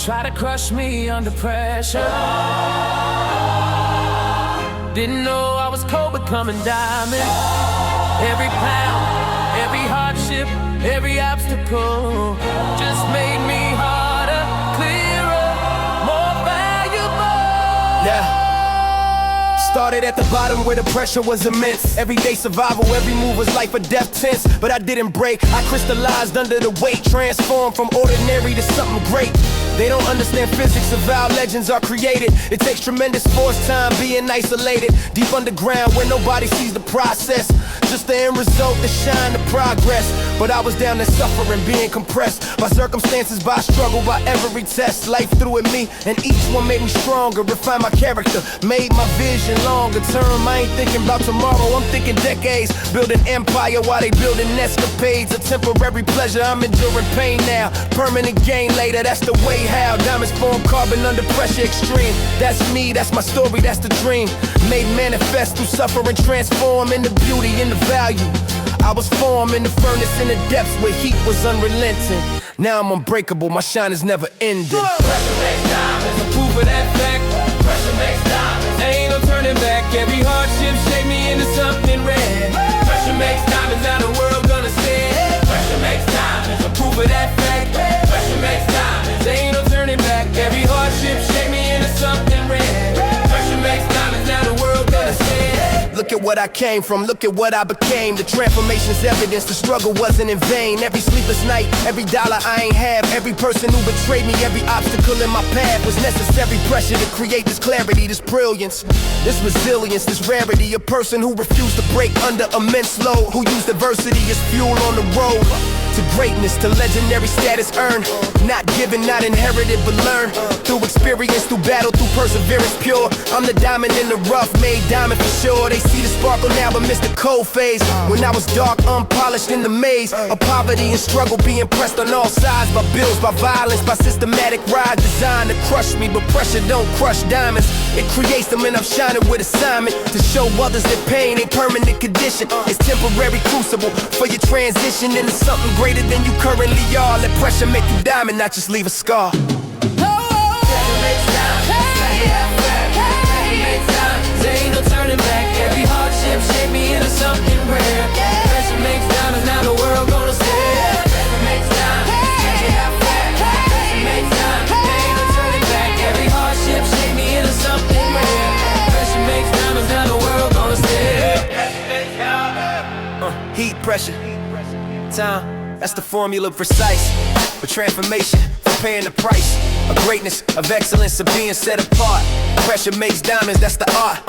Try to crush me under pressure. Didn't know I was cold becoming diamond. Every pound, every hardship, every obstacle just made me harder, clearer, more valuable. Yeah. Started at the bottom where the pressure was immense. Everyday survival, every move was life or death tense. But I didn't break, I crystallized under the weight. Transformed from ordinary to something great. They don't understand physics of how legends are created. It takes tremendous force, time being isolated. Deep underground where nobody sees the process. Just the end result to shine the progress. But I was down to suffering, being compressed by circumstances, by struggle, by every test. Life threw at me, and each one made me stronger. Refined my character, made my vision longer term. I ain't thinking about tomorrow, I'm thinking decades. Building empire while they building escapades. A temporary pleasure, I'm enduring pain now. Permanent gain later, that's the way how. Diamonds form carbon under pressure extreme. That's me, that's my story, that's the dream. Made manifest through suffering, transform into beauty, into value. I was formed in the furnace in the depths where heat was unrelenting. Now I'm unbreakable, my shine is never ending. Pressure makes diamonds, a proof of that fact. Pressure makes diamonds, ain't no turning back. Every hardship shaped me into something rare. Pressure makes diamonds, now the world gonna see it. Pressure makes diamonds, a proof of that fact. Pressure makes diamonds, ain't no turning back. Every hardship shaped me into something rare. Pressure makes diamonds, now the world gonna see it. Look at what I came from, look at what I became. The transformation's evidence, the struggle wasn't in vain. Every sleepless night, every dollar I ain't have. Every person who betrayed me, every obstacle in my path was necessary pressure to create this clarity, this brilliance, this resilience, this rarity. A person who refused to break under immense load, who used adversity as fuel on the road to greatness, to legendary status earned. Not given, not inherited, but learned through experience, through battle, through perseverance pure. I'm the diamond in the rough, made diamond for sure. They see the sparkle now but miss the cold phase. When I was dark, unpolished in the maze of poverty and struggle, being pressed on all sides by bills, by violence, by systematic rise designed to crush me. But pressure don't crush diamonds, it creates them, and I'm shining with assignment to show others that pain ain't permanent condition. It's temporary crucible for your transition into something greater than you currently are. Let pressure make you diamond, not just leave a scar. Pressure makes diamonds, pressure makes diamonds, ain't no turning back. Every hardship shaped me into something rare. Pressure makes diamonds, now the world gonna see it. Pressure makes diamonds, pressure makes diamonds, ain't no turning back. Every hardship shaped me into something rare. Pressure makes diamonds, now the world gonna see it. Heat pressure, time, that's the formula precise for transformation, for paying the price of greatness, of excellence, of being set apart. Pressure makes diamonds, that's the art.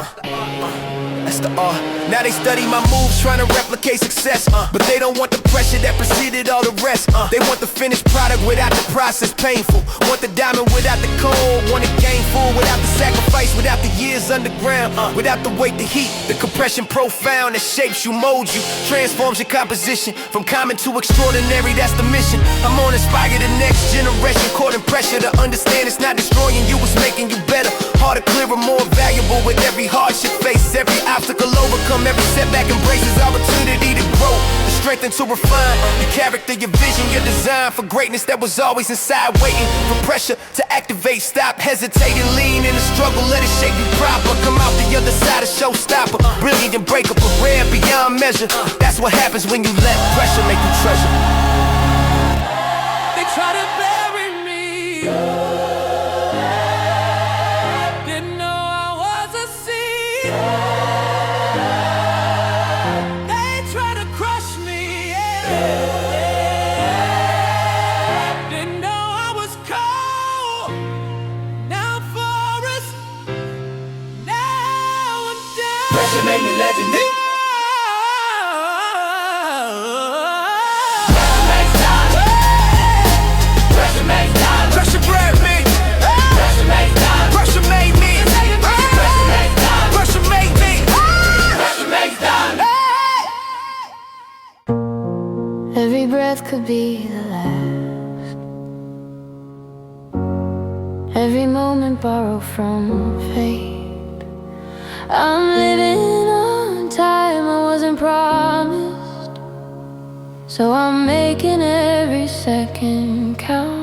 That's the art. Now they study my moves, trying to replicate success, but they don't want the pressure that preceded all the rest. They want the finished product without the process, painful. Want the diamond without the cold, want it gainful without the sacrifice, without the years underground, without the weight, the heat, the compression profound that shapes you, molds you, transforms your composition from common to extraordinary. That's the mission. I'm on inspire the next generation, caught in pressure to understand it's not destroying you, it's making you better, harder, clearer, more valuable with every hardship face, every obstacle overcome, every setback embraces opportunity to grow, to strengthen, to refine your character, your vision, your design for greatness that was always inside, waiting for pressure to activate. Stop hesitating, lean in the struggle, let it shape you proper. Come out the other side a showstopper, brilliant and breakable, rare beyond measure. That's what happens when you let pressure make you treasure. They try to bury me. Didn't know I was a seed. They try to crush me. Didn't know I was cold. Now forest. Now I'm dead. Pressure made me legendary. Every breath could be the last. Every moment borrowed from fate. I'm living on time I wasn't promised, so I'm making every second count.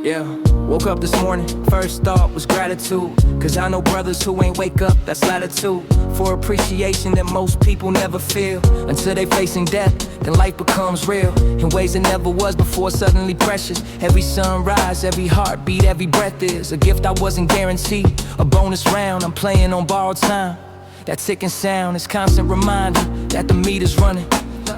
Yeah, woke up this morning, first thought was gratitude. Cause I know brothers who ain't wake up, that's latitude. For appreciation that most people never feel until they facing death, then life becomes real in ways it never was before, suddenly precious. Every sunrise, every heartbeat, every breath is a gift I wasn't guaranteed. A bonus round, I'm playing on borrowed time. That ticking sound is constant reminder that the meter's running.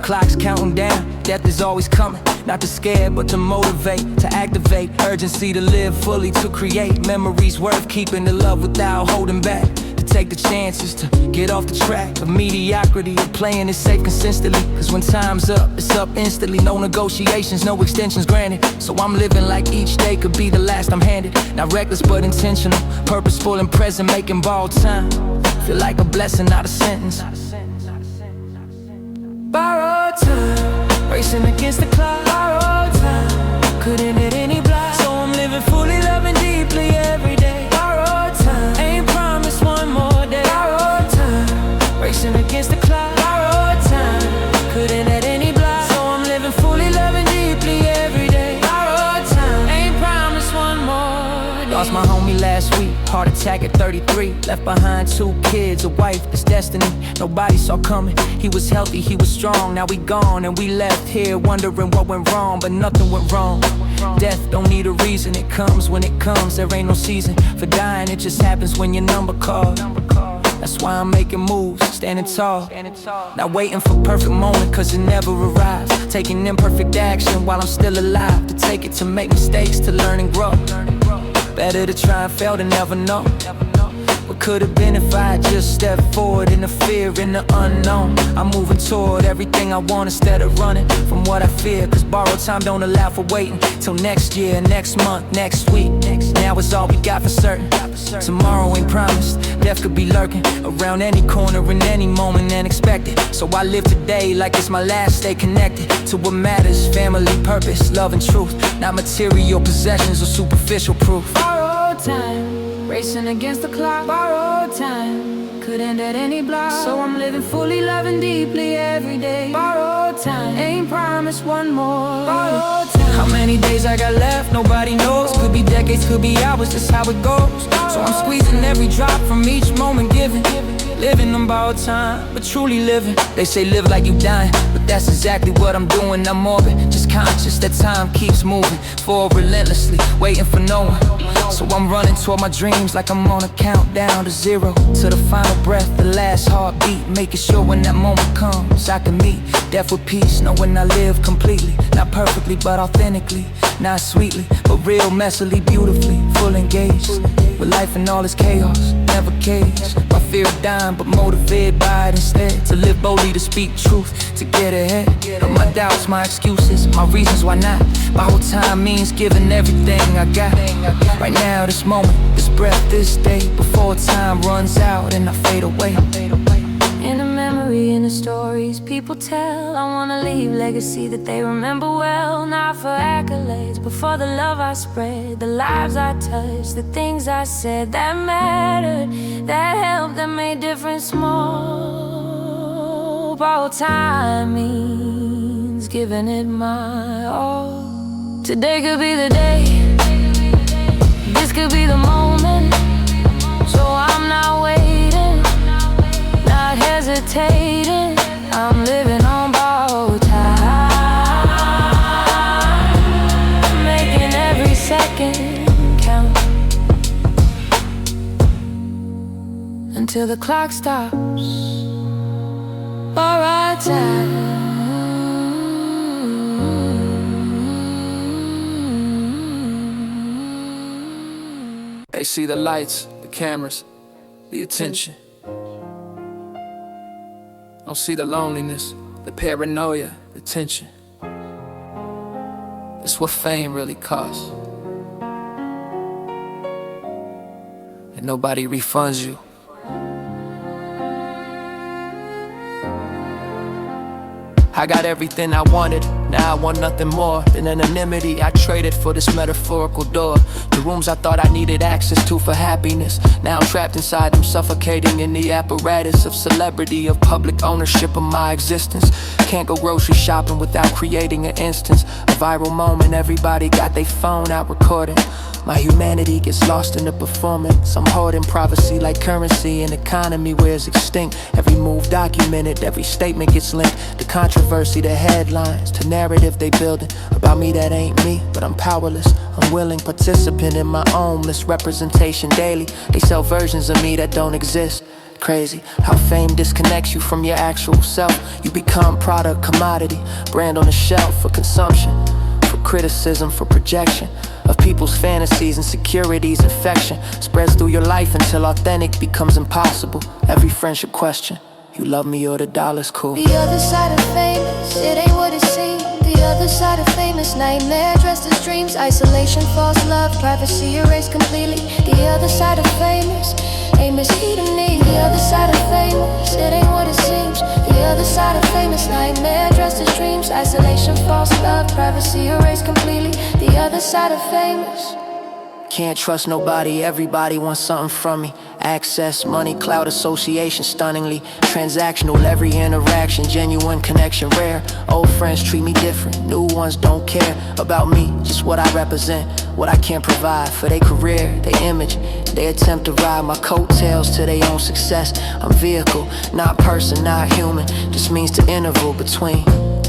Clock's counting down, death is always coming. Not to scare, but to motivate, to activate urgency to live fully, to create memories worth keeping, to love without holding back, to take the chances, to get off the track of mediocrity, of playing it safe consistently. Cause when time's up, it's up instantly. No negotiations, no extensions granted. So I'm living like each day could be the last I'm handed. Not reckless but intentional, purposeful and present, making borrowed time feel like a blessing, not a sentence. Borrowed time, racing against the clock. Borrowed time, couldn't hit any block. So I'm living fully, loving deeply every day. Borrowed time, ain't promised one more day. Borrowed time, racing against the clock. Borrowed time, couldn't hit any block. So I'm living fully, loving deeply every day. Borrowed time, ain't promised one more day. Lost my homie last week, heart attack at 33. Left behind 2 kids, a wife, it's destiny. Nobody saw coming, he was healthy, he was strong. Now we gone and we left here wondering what went wrong. But nothing went wrong. Death don't need a reason, it comes when it comes. There ain't no season for dying, it just happens when your number called. That's why I'm making moves, standing tall. Not waiting for perfect moment, cause it never arrives. Taking imperfect action while I'm still alive. To take it, to make mistakes, to learn and grow. Better to try and fail than never know. What could have been if I had just stepped forward in the fear, in the unknown. I'm moving toward everything I want instead of running from what I fear. Cause borrowed time don't allow for waiting till next year, next month, next week. Now it's all we got for certain. Tomorrow ain't promised, death could be lurking around any corner in any moment and expected. So I live today like it's my last, stay connected to what matters. Family, purpose, love and truth. Not material possessions or superficial proof. Borrowed time, racing against the clock. Borrowed time, could end at any block. So I'm living fully, loving deeply every day. Borrowed time, ain't promised one more. Borrowed time. How many days I got left, nobody knows. Could be decades, could be hours, just how it goes. So I'm squeezing every drop from each moment given. Living on borrowed time, but truly living. They say live like you dying, but that's exactly what I'm doing. I'm morbid, just conscious that time keeps moving forward relentlessly, waiting for no one. So I'm running toward my dreams like I'm on a countdown to 0, to the final breath, the last heartbeat. Making sure when that moment comes, I can meet death with peace, knowing I live completely. Not perfectly, but authentically. Not sweetly, but real, messily, beautifully. Full engaged with life and all its chaos, never caged by fear of dying, but motivated by it instead. To live boldly, to speak truth, to get ahead of my doubts, my excuses, my reasons why not. Borrowed time means giving everything I got. Right now, this moment, this breath, this day, before time runs out and I fade away. In the memory, in the stories people tell, I wanna leave legacy that they remember well. Not for accolades, but for the love I spread, the lives I touched, the things I said that mattered, that helped, that made difference small. Borrowed time means giving it my all. Today could be the day, this could be the moment. So I'm not waiting, not hesitating. I'm living on borrowed time, making every second count until the clock stops. Borrowed time. They see the lights, the cameras, the attention. Don't see the loneliness, the paranoia, the tension. It's what fame really costs. And nobody refunds you. I got everything I wanted, Now I want nothing more than anonymity. I traded for this metaphorical door to rooms I thought I needed access to for happiness. Now I'm trapped inside them, suffocating in the apparatus of celebrity, of public ownership of my existence. Can't go grocery shopping without creating an instance, a viral moment. Everybody got their phone out recording. My humanity gets lost in the performance. I'm hoarding privacy like currency. An economy where it's extinct. Every move documented, every statement gets linked. The controversy, the headlines, the narrative they building about me that ain't me, but I'm powerless, unwilling participant in my own misrepresentation daily. They sell versions of me that don't exist. Crazy how fame disconnects you from your actual self. You become product, commodity, brand on the shelf for consumption, for criticism, for projection of people's fantasies, insecurities, infection spreads through your life until authentic becomes impossible. Every friendship question, you love me or the dollar's cool. The other side of famous, it ain't what it seems. The other side of famous, nightmare dressed as dreams. Isolation, false love, privacy erased completely. The other side of famous, ain't misheating me. The other side of famous, it ain't what it seems. The other side of famous, nightmare dressed as dreams. Isolation, false love, privacy erased completely. The other side of famous. Can't trust nobody, everybody wants something from me. Access, money, cloud, association, stunningly transactional. Every interaction, genuine connection, rare. Old friends treat me different, new ones don't care about me, just what I represent, what I can provide for their career, their image. They attempt to ride my coattails to their own success. I'm vehicle, not person, not human. Just means the interval between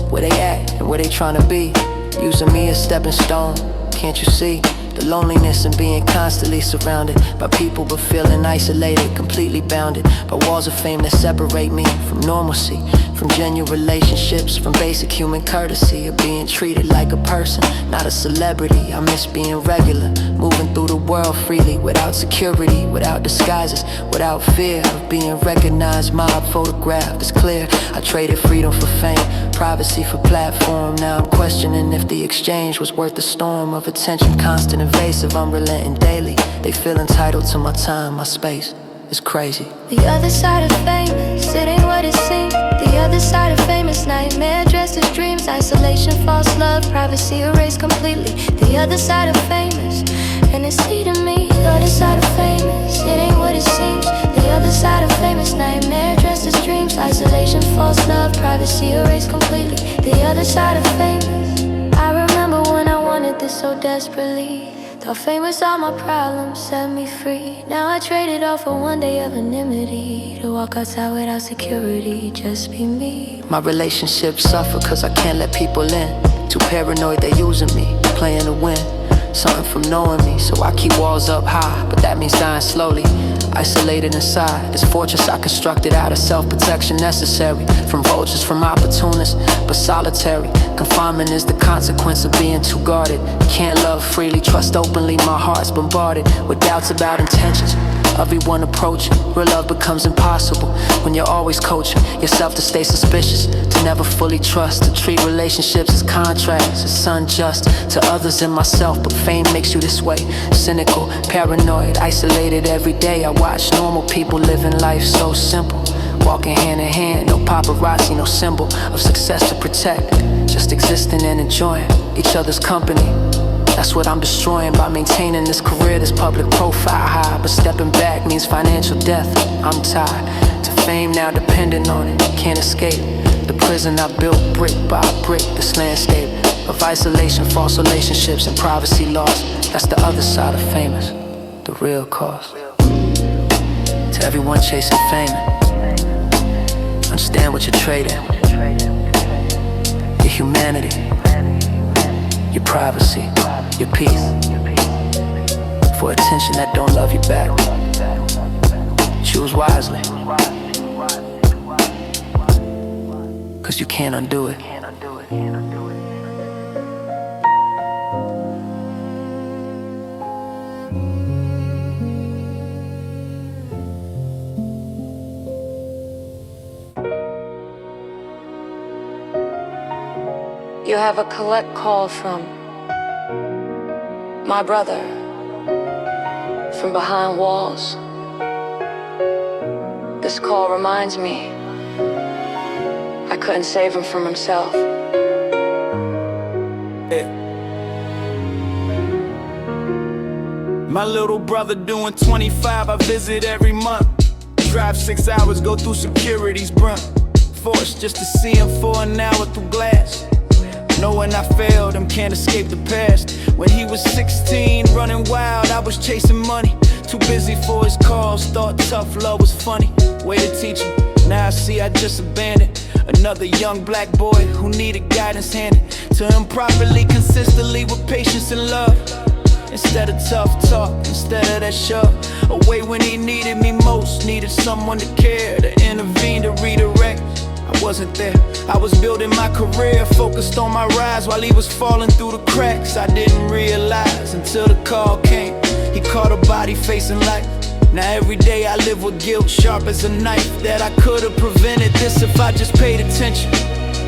where they at and where they trying to be. Using me as stepping stone, can't you see? The loneliness and being constantly surrounded by people but feeling isolated, completely bounded by walls of fame that separate me from normalcy, from genuine relationships, from basic human courtesy of being treated like a person, not a celebrity. I miss being regular, moving through the world freely, without security, without disguises, without fear of being recognized, mob photographed. It's clear I traded freedom for fame, privacy for platform. Now I'm questioning if the exchange was worth the storm of attention, constant invasive, unrelenting daily. They feel entitled to my time, my space. It's crazy. The other side of famous, it ain't what it seems. The other side of famous, nightmare dressed as dreams. Isolation, false love, privacy erased completely. The other side of famous, and it's eating me. The other side of famous, it ain't what it seems. The other side of famous, nightmare dressed as dreams. Isolation, false love, privacy erased completely. The other side of famous. I remember when I wanted this so desperately. Thought famous, all my problems set me free. Now I traded all for one day of anonymity, to walk outside without security, just be me. My relationships suffer cause I can't let people in. Too paranoid, they using me, playing to win. Something from knowing me, so I keep walls up high, but that means dying slowly, isolated inside this fortress I constructed out of self-protection necessary from vultures, from opportunists, but solitary confinement is the consequence of being too guarded. Can't love freely, trust openly, my heart's bombarded with doubts about intentions. Everyone approaching, real love becomes impossible when you're always coaching yourself to stay suspicious, to never fully trust, to treat relationships as contracts. It's unjust to others and myself, but fame makes you this way. Cynical, paranoid, isolated every day. I watch normal people living life so simple, walking hand in hand, no paparazzi, no symbol of success to protect, just existing and enjoying each other's company. That's what I'm destroying by maintaining this career, this public profile high. But stepping back means financial death. I'm tied to fame now, depending on it, can't escape the prison I built brick by brick. This landscape of isolation, false relationships, and privacy lost. That's the other side of famous, the real cost. To everyone chasing fame, understand what you're trading. Your humanity, your privacy, your peace, for attention that don't love you back. Choose wisely, cause you can't undo it. You have a collect call from my brother from behind walls. This call reminds me I couldn't save him from himself. My little brother doing 25, I visit every month. Drive 6 hours, go through security's brunt. Forced just to see him for an hour through glass. Knowing I failed him, can't escape the past. When he was 16, running wild, I was chasing money. Too busy for his calls, thought tough love was funny. Way to teach him, now I see I just abandoned another young black boy who needed guidance handed to him properly, consistently, with patience and love. Instead of tough talk, instead of that shove. Away when he needed me most, needed someone to care, to intervene, to redirect. I wasn't there, I was building my career, focused on my rise while he was falling through the cracks. I didn't realize until the call came, he caught a body facing life. Now every day I live with guilt sharp as a knife, that I could've prevented this if I just paid attention.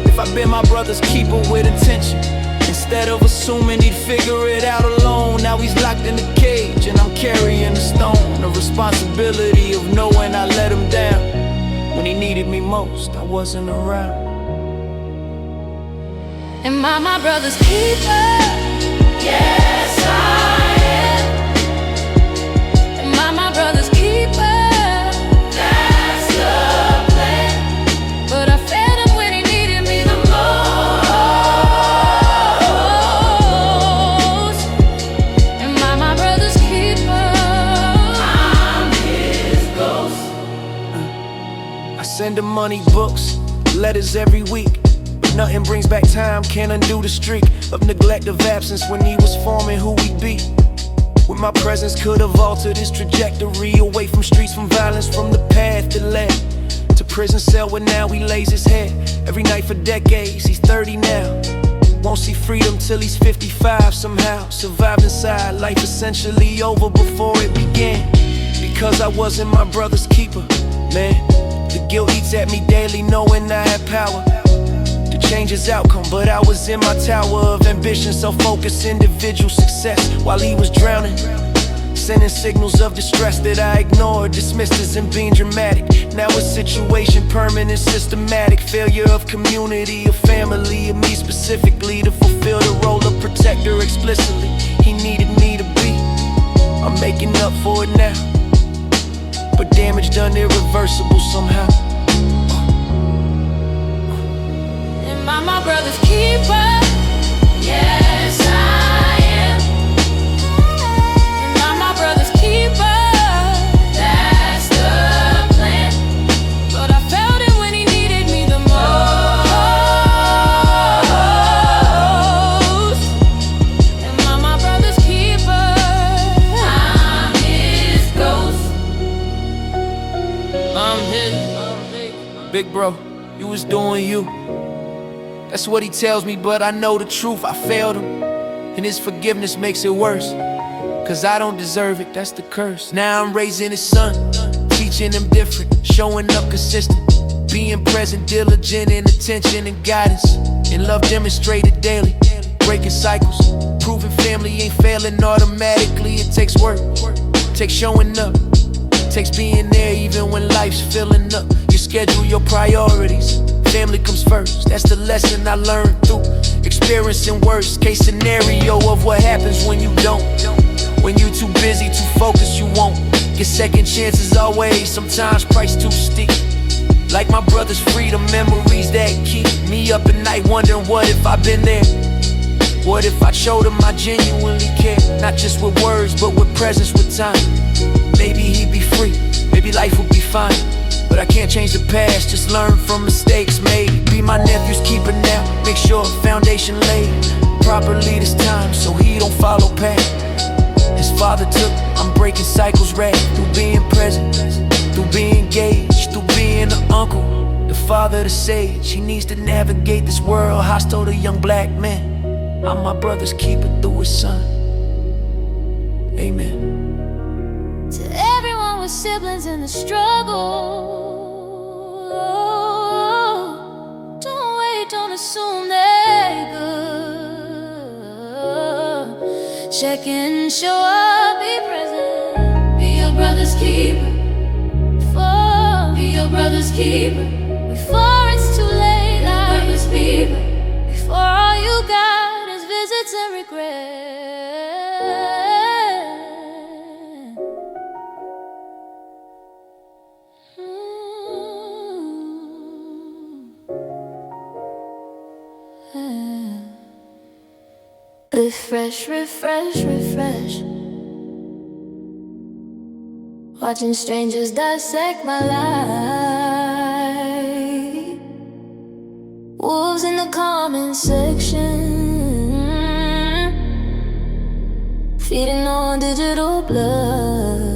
If I'd been my brother's keeper with attention, instead of assuming he'd figure it out alone. Now he's locked in a cage and I'm carrying the stone, the responsibility of knowing I let him down. When he needed me most, I wasn't around. Am I my brother's keeper? Yes, I am. Am I my brother's keeper? That's the plan. But I failed him when he needed me the most. Am I my brother's keeper? I'm his ghost. I send him money, books, letters every week. Nothing brings back time, can't undo the streak of neglect, of absence when he was forming who we'd be. With my presence could have altered his trajectory, away from streets, from violence, from the path that led to prison cell where now he lays his head. Every night for decades, he's 30 now. Won't see freedom till he's 55 somehow. Survived inside, life essentially over before it began. Because I wasn't my brother's keeper, man. The guilt eats at me daily knowing I had power to change his outcome, but I was in my tower of ambition, self-focused individual success, while he was drowning, sending signals of distress that I ignored, dismissed as him being dramatic. Now a situation permanent, systematic failure of community, of family, of me specifically, to fulfill the role of protector explicitly. He needed me to be. I'm making up for it now, but damage done irreversible somehow. Am I my brother's keeper? Yes, I am. Am I my brother's keeper? That's the plan. But I failed him when he needed me the most. Am I my brother's keeper? I'm his ghost. I'm his. Big bro, you was doing you. That's what he tells me, but I know the truth, I failed him. And his forgiveness makes it worse, cause I don't deserve it, that's the curse. Now I'm raising his son, teaching him different, showing up consistent, being present, diligent in attention and guidance, and love demonstrated daily, breaking cycles, proving family ain't failing automatically. It takes work, takes showing up, takes being there even when life's filling up. You schedule your priorities, family comes first, that's the lesson I learned through experiencing worst case scenario of what happens when you don't. When you too busy, too focused, you won't get second chances always, sometimes price too steep. Like my brother's freedom, memories that keep me up at night wondering what if I've been there. What if I showed him I genuinely care, not just with words but with presence, with time. Maybe he'd be free, maybe life would be fine. But I can't change the past, just learn from mistakes made. Be my nephew's keeper now, make sure a foundation laid properly this time, so he don't follow past. His father took, I'm breaking cycles right, through being present, through being engaged, through being an uncle, the father, the sage. He needs to navigate this world hostile to young black men. I'm my brother's keeper through his son. Amen. To everyone with siblings in the struggle, don't wait, don't assume they're good. Check in, show up, be present. Be your brother's keeper. Be your brother's keeper. Before it's too late, like brother's keeper. Before all you got is vision. visits and regret. Refresh, refresh, refresh. Watching strangers dissect my life. Wolves in the comment section, feeding on digital blood.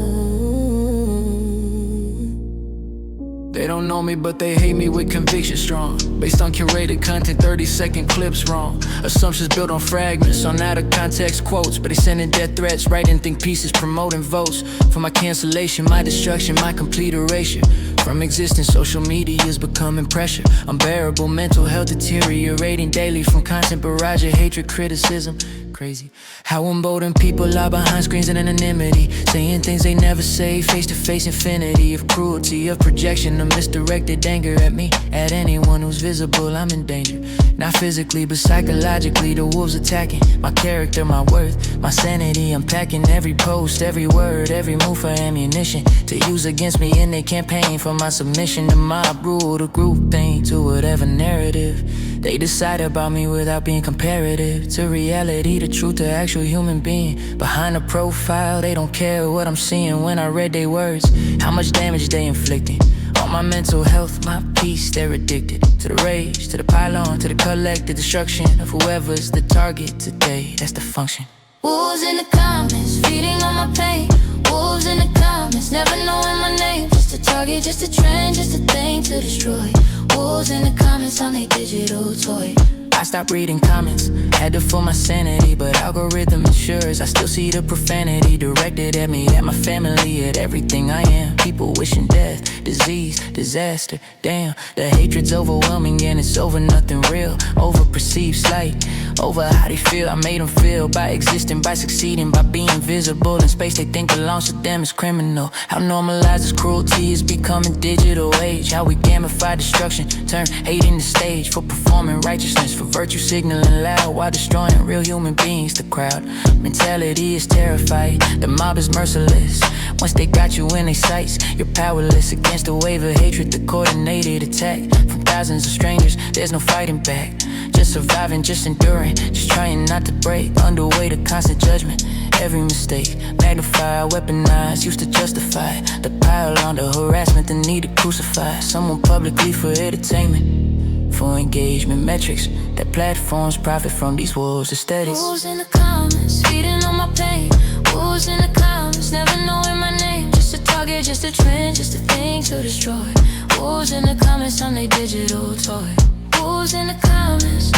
They don't know me, but they hate me with conviction strong. Based on curated content, 30-second clips wrong. Assumptions built on fragments, on out-of-context quotes. But they sending death threats, writing think pieces, promoting votes. For my cancellation, my destruction, my complete erasure. From existence, social media is becoming pressure. Unbearable mental health deteriorating daily. From constant barrage of hatred, criticism. Crazy how emboldened people lie behind screens and anonymity, saying things they never say, face-to-face infinity of cruelty, of projection, of misdirected anger at me, at anyone who's visible. I'm in danger, not physically but psychologically. The wolves attacking my character, my worth, my sanity. I'm packing every post, every word, every move for ammunition to use against me in their campaign for my submission to mob rule, to group thing, to whatever narrative they decide about me without being comparative to reality, the truth, the actual human being behind the profile. They don't care what I'm seeing when I read their words, how much damage they inflicting on my mental health, my peace. They're addicted to the rage, to the pylon, to the collective destruction of whoever's the target today. That's the function. Wolves in the comments, feeding on my pain. Wolves in the comments, never knowing my name. Just a target, just a trend, just a thing to destroy. Wolves in the comments on their digital toy. I stopped reading comments, had to fool my sanity, but algorithm ensures I still see the profanity directed at me, at my family, at everything I am. People wishing death, disease, disaster. Damn, the hatred's overwhelming and it's over nothing real, over perceived slight, over how they feel. I made them feel by existing, by succeeding, by being visible in space they think belongs to them is criminal. How normalized this cruelty is becoming digital age. How we gamify destruction, turn hate into stage for performing righteousness, for virtue signaling loud while destroying real human beings. The crowd mentality is terrified, the mob is merciless. Once they got you in their sights, you're powerless against a wave of hatred, the coordinated attack from thousands of strangers. There's no fighting back, just surviving, just enduring, just trying not to break under weight of constant judgment. Every mistake magnified, weaponized, used to justify the pile on the harassment, the need to crucify someone publicly for entertainment, for engagement metrics. That platforms profit from these wolves' aesthetics. Wolves in the comments, feeding on my pain. Wolves in the comments, never knowing my name. Just a target, just a trend, just a thing to destroy. Wolves in the comments on their digital toy. Wolves in the comments.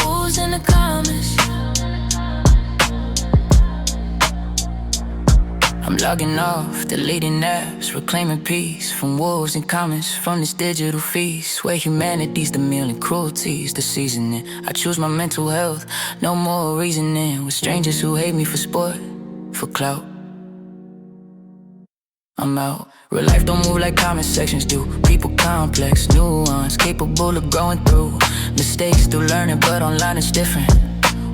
Wolves in the comments. I'm logging off, deleting apps, reclaiming peace from wolves and comments, from this digital feast where humanity's the meal and cruelty's the seasoning. I choose my mental health, no more reasoning with strangers who hate me for sport, for clout. I'm out. Real life don't move like comment sections do. People complex, nuance, capable of growing through mistakes, through learning, but online it's different.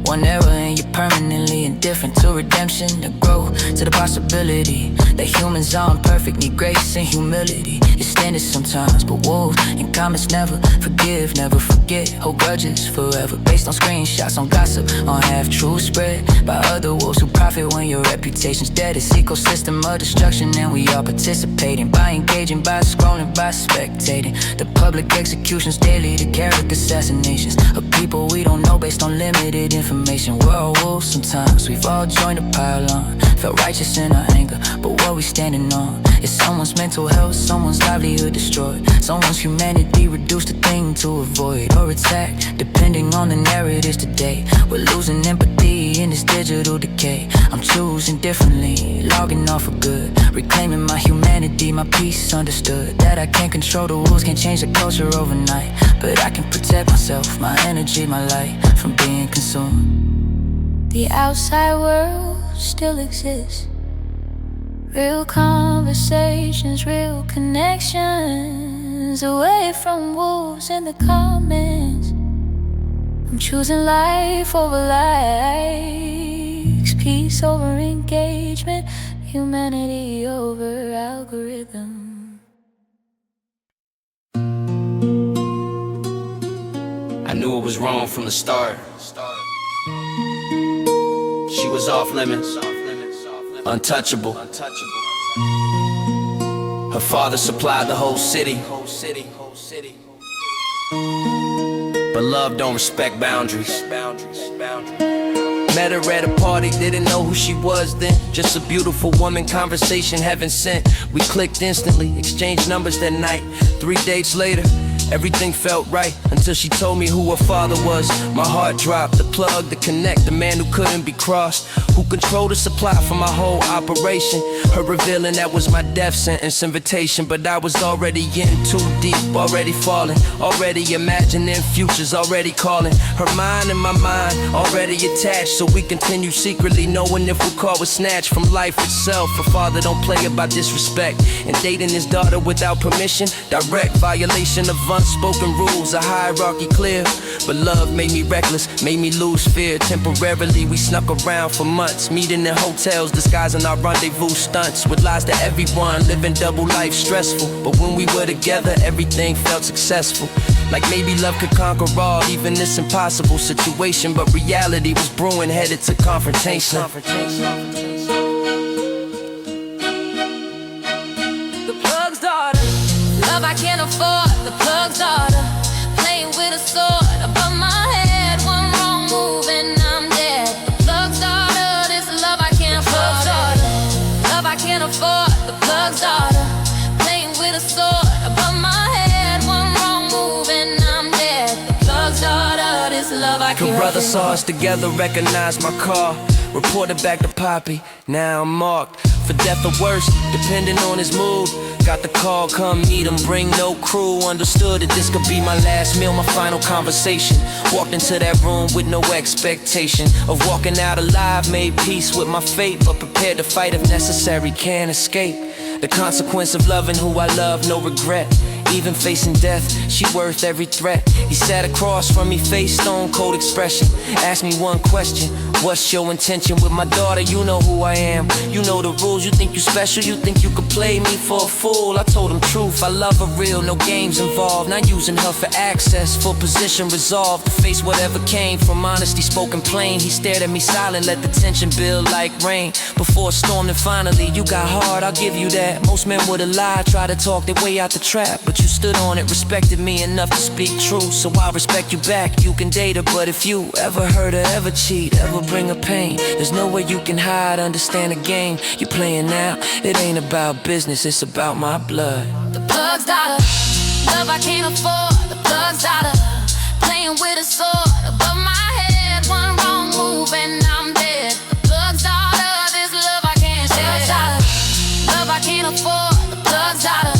One error and you're permanently indifferent to redemption, to growth, to the possibility that humans aren't perfect, need grace and humility. Extended sometimes, but wolves and comments never forgive, never forget, hold grudges forever. Based on screenshots, on gossip, on half-truths spread by other wolves who profit when your reputation's dead. It's ecosystem of destruction and we all participating by engaging, by scrolling, by spectating. The public executions daily, the character assassinations of people we don't know based on limited information. We're all wolves sometimes, we've all joined a pylon. Felt righteous in our anger, but what we standing on is someone's mental health, someone's livelihood destroyed, someone's humanity reduced a thing to avoid or attack, depending on the narratives today. We're losing empathy in this digital decay. I'm choosing differently, logging off for good, reclaiming my humanity, my peace understood. That I can't control the rules, can't change the culture overnight, but I can protect myself, my energy, my light from being consumed. The outside world still exists. Real conversations, real connections. friends, away from wolves in the comments. I'm choosing life over likes, peace over engagement, humanity over algorithm. I knew it was wrong from the start. She was off limits, untouchable. Her father supplied the whole city, but love don't respect boundaries. Met her at a party, didn't know who she was then. Just a beautiful woman, conversation heaven sent. We clicked instantly, exchanged numbers that night. 3 dates later, everything felt right until she told me who her father was. My heart dropped, the plug, the connect, the man who couldn't be crossed, who controlled the supply for my whole operation. Her revealing that was my death sentence invitation. But I was already in too deep, already falling, already imagining futures, already calling. Her mind and my mind already attached, so we continue secretly knowing if we're caught with snatch from life itself. Her father don't play about disrespect, and dating his daughter without permission, direct violation of unspoken rules, a hierarchy clear. But love made me reckless, made me lose fear. Temporarily we snuck around for months, meeting in hotels, disguising our rendezvous stunts with lies to everyone, living double life stressful. But when we were together, everything felt successful, like maybe love could conquer all, even this impossible situation. But reality was brewing, headed to confrontation. The plug's daughter, love I can't afford. The plug's daughter, playing with a sword above my head. One wrong move and I'm dead. The plug's daughter, this love I can't afford. Love I can't afford. The plug's daughter, playing with a sword above my head. One wrong move and I'm dead. The plug's daughter, this love I can't afford. Her brother saw us together, recognized my car, reported back to Poppy. Now I'm marked for death or worse, depending on his mood. Got the call, come meet him, bring no crew. Understood that this could be my last meal, my final conversation. Walked into that room with no expectation of walking out alive. Made peace with my fate, but prepared to fight if necessary, can't escape the consequence of loving who I love, no regret. Even facing death, she worth every threat. He sat across from me, face stone cold expression. Asked me one question, what's your intention with my daughter? You know who I am, you know the rules. You think you special, you think you could play me for a fool. I told him truth, I love her real, no games involved. Not using her for access, full position resolved to face whatever came. From honesty spoken plain, he stared at me silent, let the tension build like rain. Before it stormed and finally, you got hard, I'll give you that. Most men would've lied, try to talk their way out the trap, but you stood on it, respected me enough to speak truth. So I respect you back, you can date her, but if you ever hurt her, ever cheat, ever bring her pain, there's no way you can hide, understand the game you're playing now. It ain't about business, it's about my blood. The plug's daughter, love I can't afford. The plug's daughter, playing with a sword above my head. One wrong move and I'm dead. The plug's daughter, this love I can't share. Love I can't afford. The plug's daughter,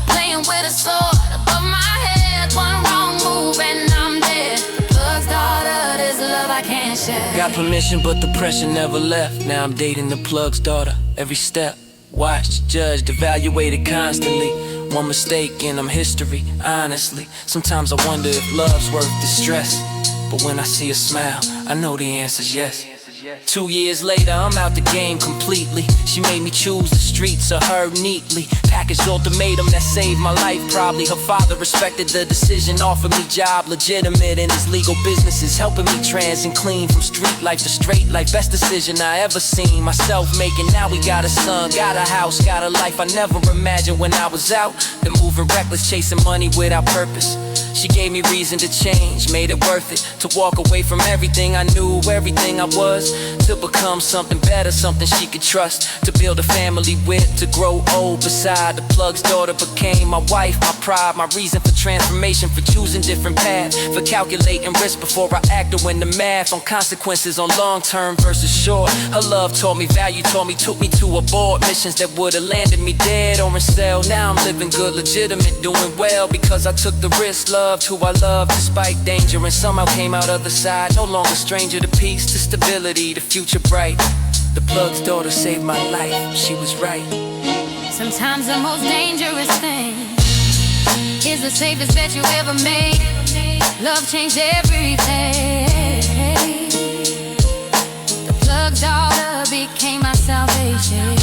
playing with a sword above my head. One wrong move and I'm dead. The plug's daughter, this love I can't share. Got permission, but the pressure never left. Now I'm dating the plug's daughter. Every step, watched, judged, evaluated constantly. One mistake and I'm history, honestly. Sometimes I wonder if love's worth the stress, but when I see a smile, I know the answer's yes. 2 years later, I'm out the game completely. She made me choose the streets or her neatly. Packaged ultimatum that saved my life probably. Her father respected the decision, offered me job legitimate in his legal businesses, helping me trans and clean from street life to straight life. Best decision I ever seen, myself making. Now we got a son, got a house, got a life I never imagined when I was out. Been moving reckless, chasing money without purpose. She gave me reason to change, made it worth it to walk away from everything I knew, everything I was, to become something better, something she could trust, to build a family with, to grow old beside. The plug's daughter became my wife, my pride, my reason for transformation, for choosing different paths, for calculating risk before I act, doing the math on consequences, on long term versus short. Her love taught me value, took me to abort missions that would've landed me dead or in cell. Now I'm living good, legitimate, doing well because I took the risk. Loved who I loved despite danger, and somehow came out other side. No longer stranger to peace, to stability, the future bright. The plug's daughter saved my life, she was right. Sometimes the most dangerous thing is the safest bet you ever made. Love changed everything. The plug daughter became my salvation.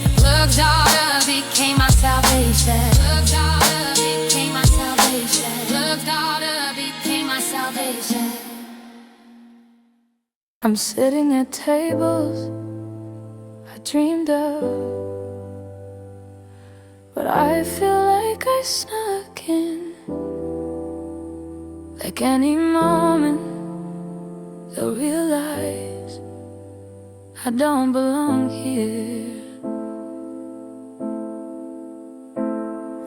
The plug daughter became my salvation. Plug daughter became my salvation. Plug daughter became my salvation. I'm sitting at tables I dreamed of, but I feel like I snuck in. Like any moment they'll realize I don't belong here.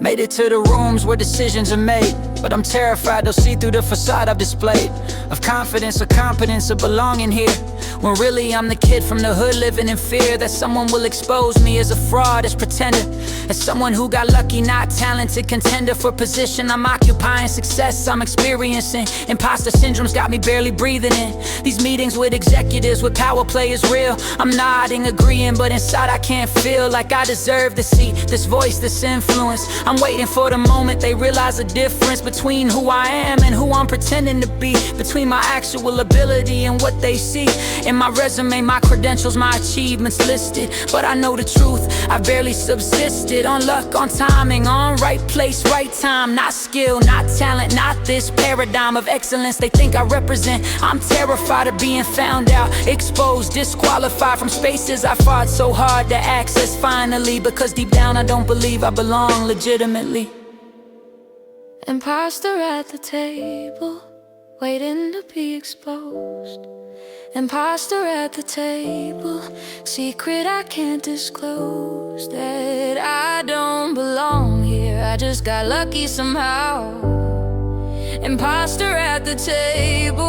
Made it to the rooms where decisions are made, but I'm terrified they'll see through the facade I've displayed of confidence or competence or belonging here, when really I'm the kid from the hood living in fear that someone will expose me as a fraud, as pretender, as someone who got lucky, not talented, contender for position I'm occupying, success I'm experiencing. Imposter syndrome's got me barely breathing in. These meetings with executives with power play is real. I'm nodding, agreeing, but inside I can't feel like I deserve to see this voice, this influence. I'm waiting for the moment they realize the difference between who I am and who I'm pretending to be, between my actual ability and what they see in my resume, my credentials, my achievements listed. But I know the truth, I've barely subsisted on luck, on timing, on right place, right time. Not skill, not talent, not this paradigm of excellence they think I represent. I'm terrified of being found out, exposed, disqualified from spaces I fought so hard to access finally, because deep down I don't believe I belong legitimately. Imposter at the table, waiting to be exposed. Imposter at the table, secret I can't disclose. That I don't belong here, I just got lucky somehow. Imposter at the table,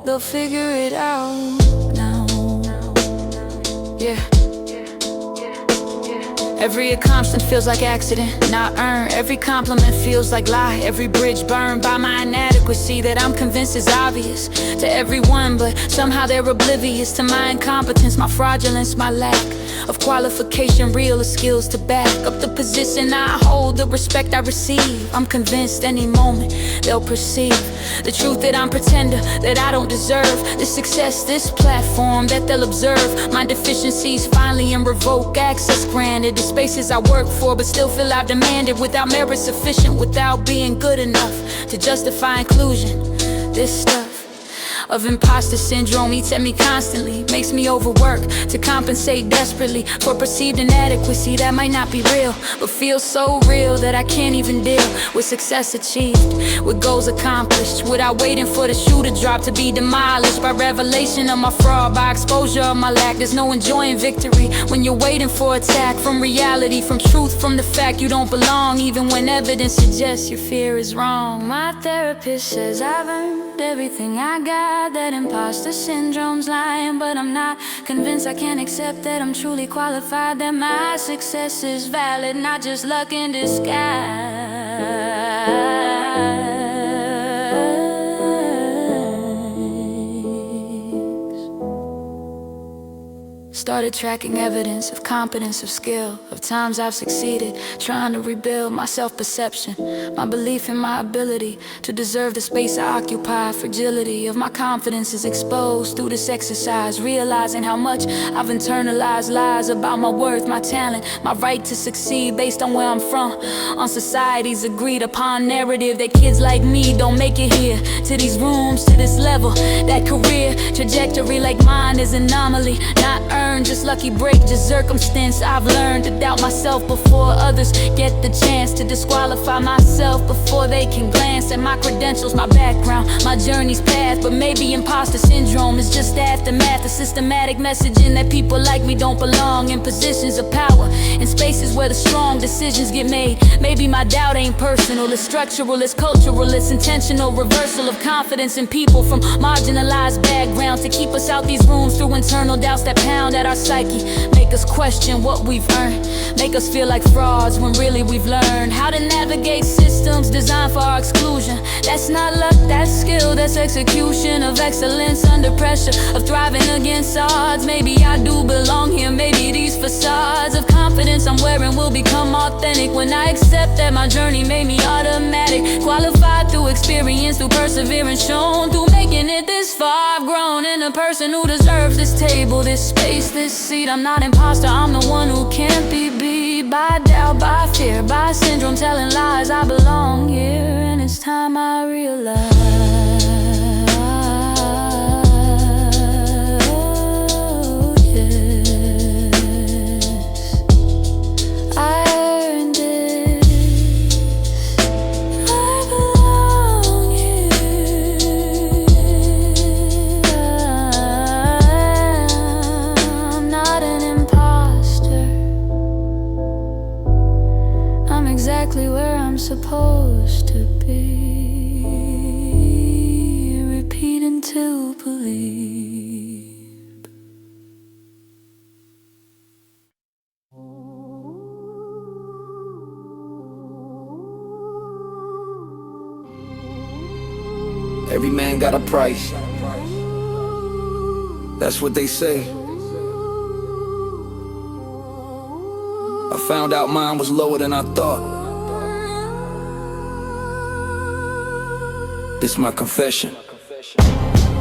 they'll figure it out now. Yeah. Every accomplishment feels like accident, not earned. Every compliment feels like lie. Every bridge burned by my inadequacy that I'm convinced is obvious to everyone, but somehow they're oblivious to my incompetence, my fraudulence, my lack of qualification, real skills to back up the position I hold, the respect I receive. I'm convinced any moment they'll perceive the truth that I'm pretender, that I don't deserve the success, this platform that they'll observe. My deficiencies finally and revoke access granted. The spaces I work for but still feel I've demanded, without merit sufficient, without being good enough to justify inclusion. This stuff of imposter syndrome eats at me constantly, makes me overwork to compensate desperately for perceived inadequacy that might not be real, but feels so real that I can't even deal with success achieved, with goals accomplished, without waiting for the shoe to drop to be demolished by revelation of my fraud, by exposure of my lack. There's no enjoying victory when you're waiting for attack from reality, from truth, from the fact you don't belong, even when evidence suggests your fear is wrong. My therapist says I've earned everything I got, that imposter syndrome's lying, but I'm not convinced. I can't accept that I'm truly qualified, that my success is valid, not just luck in disguise. Started tracking evidence of competence, of skill, of times I've succeeded, trying to rebuild my self-perception, my belief in my ability to deserve the space I occupy. Fragility of my confidence is exposed through this exercise, realizing how much I've internalized lies about my worth, my talent, my right to succeed based on where I'm from, on society's agreed upon narrative that kids like me don't make it here, to these rooms, to this level. That career trajectory like mine is anomaly, not earned, just lucky break, just circumstance. I've learned to doubt myself before others get the chance, to disqualify myself before they can glance at my credentials, my background, my journey's path. But maybe imposter syndrome is just the aftermath, a systematic messaging that people like me don't belong in positions of power, in spaces where the strong decisions get made. Maybe my doubt ain't personal, it's structural, it's cultural, it's intentional. Reversal of confidence in people from marginalized backgrounds to keep us out these rooms through internal doubts that pound at our psyche, make us question what we've earned, make us feel like frauds when really we've learned how to navigate systems designed for our exclusion. That's not luck, that's skill, that's execution of excellence under pressure, of thriving against odds. Maybe I do belong here, maybe these facades of confidence I'm wearing will become authentic when I accept that my journey made me automatic. Qualified through experience, through perseverance, shown through making it this far. I've grown in a person who deserves this table, this space, this seat. I'm not imposter, I'm the one who can't be beat by doubt, by fear, by syndrome, telling lies. I belong here, and it's time I realize. Exactly where I'm supposed to be. Repeat until believe. Every man got a price. That's what they say. I found out mine was lower than I thought. This my confession.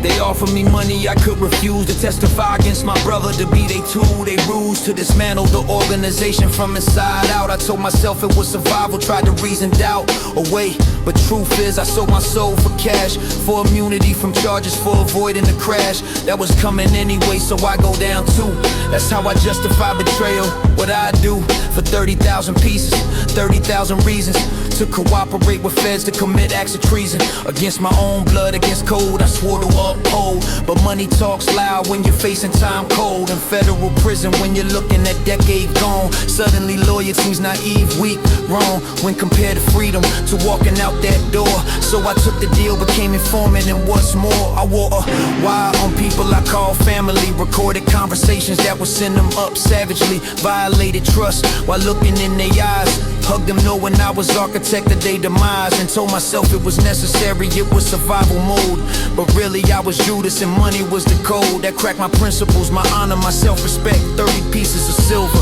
They offered me money I could refuse to testify against my brother, to be they tool, they ruse, to dismantle the organization from inside out. I told myself it was survival, tried to reason doubt away, but truth is I sold my soul for cash, for immunity from charges, for avoiding the crash that was coming anyway, so I go down too. That's how I justify betrayal, what I do for 30,000 pieces, 30,000 reasons to cooperate with feds to commit acts of treason against my own blood, against code I swore to uphold. But money talks loud when you're facing time cold in federal prison, when you're looking at decade gone. Suddenly loyalty's naive, weak, wrong when compared to freedom, to walking out that door. So I took the deal, became informant, and what's more, I wore a wire on people I call family. Recorded conversations that would send them up savagely, violated trust while looking in their eyes. Hugged them knowing I was architect of their demise, and told myself it was necessary, it was survival mode. But really I was Judas and money was the code that cracked my principles, my honor, my self-respect. 30 pieces of silver,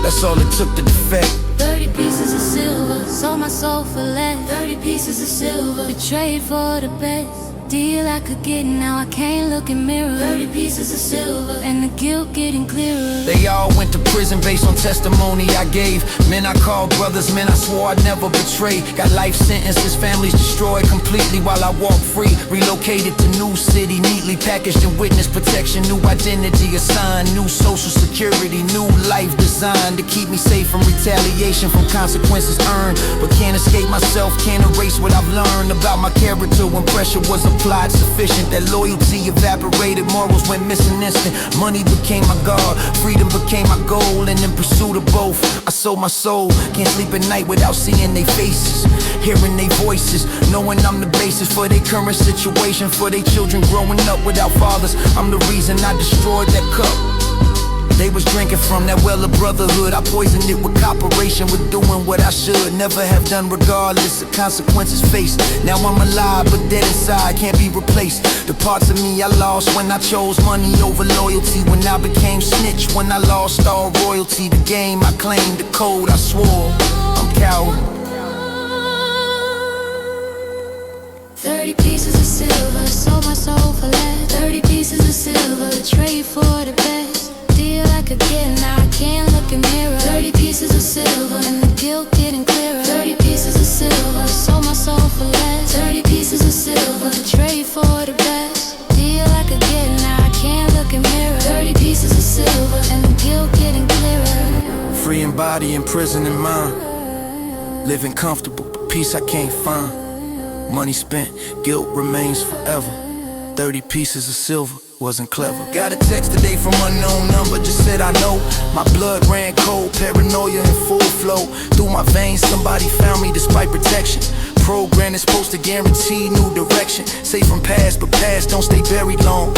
that's all it took to defect. 30 pieces of silver, sold my soul for less. 30 pieces of silver, betrayed for the best deal I could get, now I can't look in mirror. 30 pieces of silver, and the guilt getting clearer. They all went to prison based on testimony I gave. Men I called brothers, men I swore I'd never betray. Got life sentences, families destroyed completely while I walked free. Relocated to new city, neatly packaged in witness protection. New identity assigned, new social security, new life designed to keep me safe from retaliation, from consequences earned. But can't escape myself, can't erase what I've learned about my character when pressure was applied sufficient. That loyalty evaporated, morals went missing instant. Money became my guard, freedom became my goal, and in pursuit of both, I sold my soul. Can't sleep at night without seeing their faces, hearing their voices, knowing I'm the basis for their current situation, for their children growing up without fathers. I'm the reason I destroyed that cup they was drinking from, that well of brotherhood. I poisoned it with cooperation, with doing what I should never have done, regardless of consequences faced. Now I'm alive, but dead inside, can't be replaced. The parts of me I lost when I chose money over loyalty, when I became snitch, when I lost all royalty. The game I claimed, the code I swore, I'm coward. 30 pieces of silver, sold my soul for less. 30 pieces of silver, betrayed for the best deal I could get, now I can't look in mirror. 30 pieces of silver, and the guilt getting clearer. 30 pieces of silver, sold my soul for less. 30 pieces of silver, betrayed for the best deal I could get, now I can't look in mirror. 30 pieces of silver, and the guilt getting clearer. Free in body and prison in mind, living comfortable, but peace I can't find. Money spent, guilt remains forever. 30 pieces of silver, wasn't clever. Got a text today from unknown number, just said I know. My blood ran cold, paranoia in full flow. Through my veins, somebody found me despite protection. Program is supposed to guarantee new direction. Safe from past, but past don't stay buried long.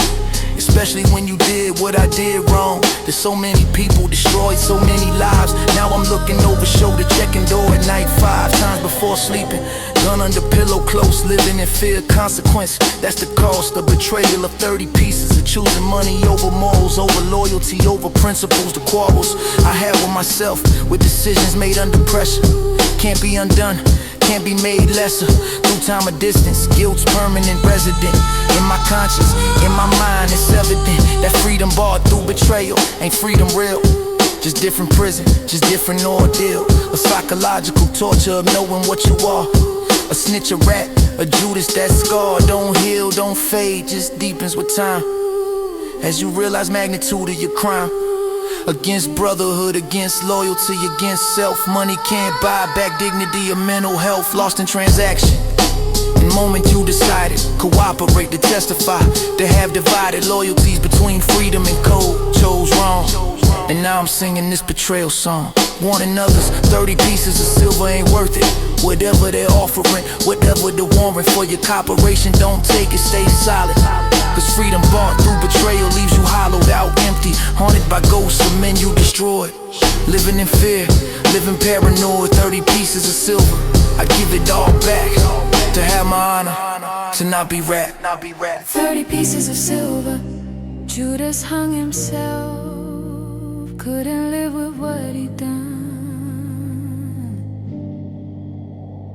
especially when you did what I did wrong. There's so many people destroyed, so many lives. Now I'm looking over shoulder, checking door at night 5 times before sleeping. Gun under pillow, close, living in fear of consequence. That's the cost of betrayal of 30 pieces of choosing money over morals, over loyalty, over principles. The quarrels I had with myself, with decisions made under pressure, can't be undone, can't be made lesser. Through time or distance, guilt's permanent resident. In my conscience, in my mind, it's evident that freedom bought through betrayal ain't freedom real. Just different prison, just different ordeal. A psychological torture of knowing what you are. A snitch, a rat, a Judas that scar. Don't heal, don't fade, just deepens with time. As you realize magnitude of your crime. Against brotherhood, against loyalty, against self. Money can't buy back dignity or mental health. Lost in transaction. The moment you decided, cooperate to testify, to have divided loyalties between freedom and code. Chose wrong, and now I'm singing this betrayal song. Warning others, 30 pieces of silver ain't worth it. Whatever they're offering, whatever the warrant for your cooperation, don't take it, stay silent. Cause freedom bought through betrayal leaves you hollowed out, empty, haunted by ghosts of men you destroyed. Living in fear, living paranoid, 30 pieces of silver, I give it all back. To have my honor, to not be rap. 30 pieces of silver, Judas hung himself, couldn't live with what he'd done.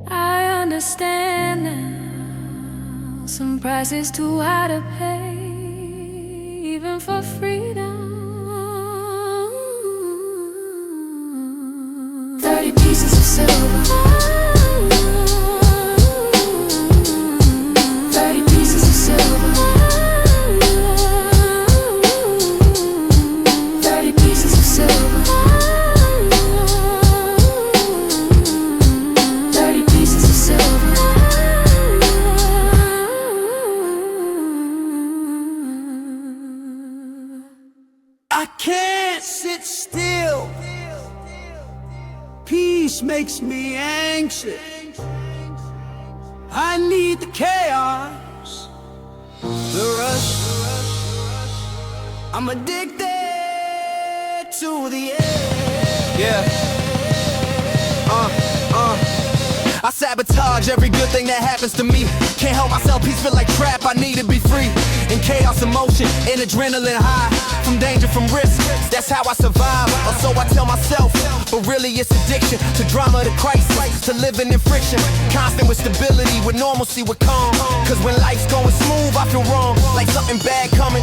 I understand now, some price is too high to pay, even for freedom. 30 pieces of silver. 30 pieces of silver. 30 pieces of silver. 30 pieces of silver. I can't sit still. Peace makes me anxious. I need the chaos, the rush. I'm addicted to the edge. Yeah. I sabotage every good thing that happens to me. Can't help myself, peace feel like trap, I need to be free. In chaos, emotion, and adrenaline high. From danger, from risk, that's how I survive. Or so I tell myself, but really it's addiction. To drama, to crisis, to living in friction. Constant with stability, with normalcy, with calm. Cause when life's going smooth, I feel wrong. Like something bad coming,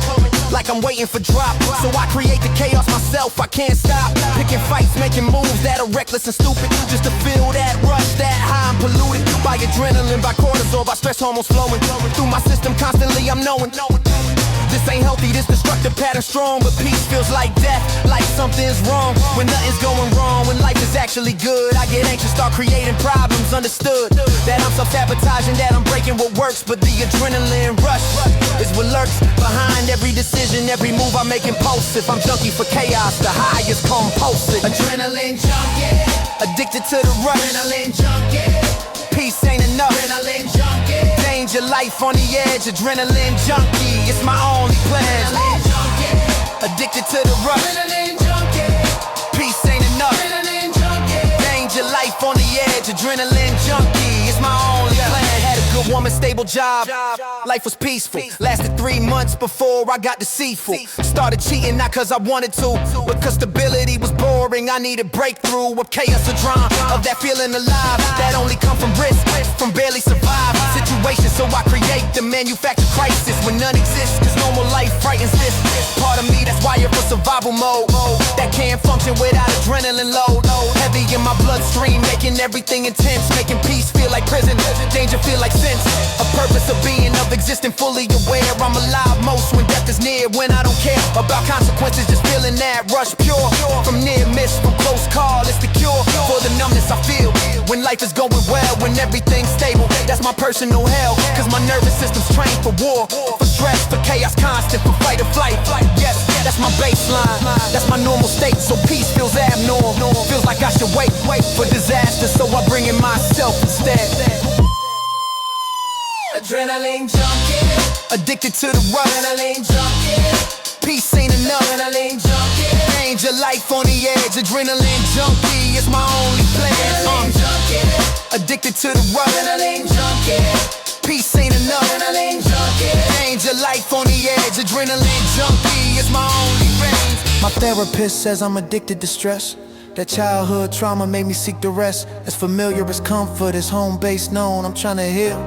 like I'm waiting for drop. So I create the chaos myself, I can't stop. Picking fights, making moves that are reckless and stupid. Just to feel that rush, that high, I'm polluted. By adrenaline, by cortisol, by stress hormones flowing through my system constantly, I'm knowing this ain't healthy, this destructive pattern strong. But peace feels like death, like something's wrong. When nothing's going wrong, when life is actually good, I get anxious, start creating problems. Understood that I'm self-sabotaging, that I'm breaking what works. But the adrenaline rush is what lurks behind every decision, every move I make impulsive. I'm junkie for chaos, the high is compulsive. Adrenaline junkie, addicted to the rush. Adrenaline junkie, peace ain't enough. Adrenaline junkie, danger life on the edge. Adrenaline junkie, it's my only pledge. Adrenaline junkie, addicted to the rush. Adrenaline junkie, peace ain't enough. Adrenaline junkie, danger life on the edge. Adrenaline junkie, it's my only pledge. Had a good woman, stable job, life was peaceful. Lasted 3 months before I got deceitful. Started cheating not cause I wanted to, but cause stability was boring. I needed breakthrough of chaos or drama, of that feeling alive that only come from risk, from barely survive situations. So I create the manufactured crisis when none exists, cause normal life frightens this part of me that's wired for survival mode, that can't function without adrenaline load. Heavy in my bloodstream, making everything intense, making peace feel like prison, danger feel like sense. A purpose of being, of existing, fully aware. I'm alive most when death is near, when I don't care about consequences, just feeling that rush pure. From near miss, from close call, it's the cure for the numbness I feel when life is going well, when everything's stable. That's my personal hell, cause my nervous system's trained for war, for stress, for chaos constant, for fight or flight. Yes, that's my baseline, that's my normal state. So peace feels abnormal, feels like I should wait for disaster, so I bring in myself instead. Adrenaline junkie, Addicted to the rush. Adrenaline junkie. Peace ain't enough. Adrenaline junkie. Change your life on the edge. Adrenaline junkie is my only pledge. Adrenaline junkie. Addicted to the rush. Adrenaline junkie. Peace ain't enough. Adrenaline junkie. Change your life on the edge. Adrenaline junkie is my only range. My therapist says I'm addicted to stress. That childhood trauma made me seek the rest. As familiar as comfort, as home base known. I'm trying to heal,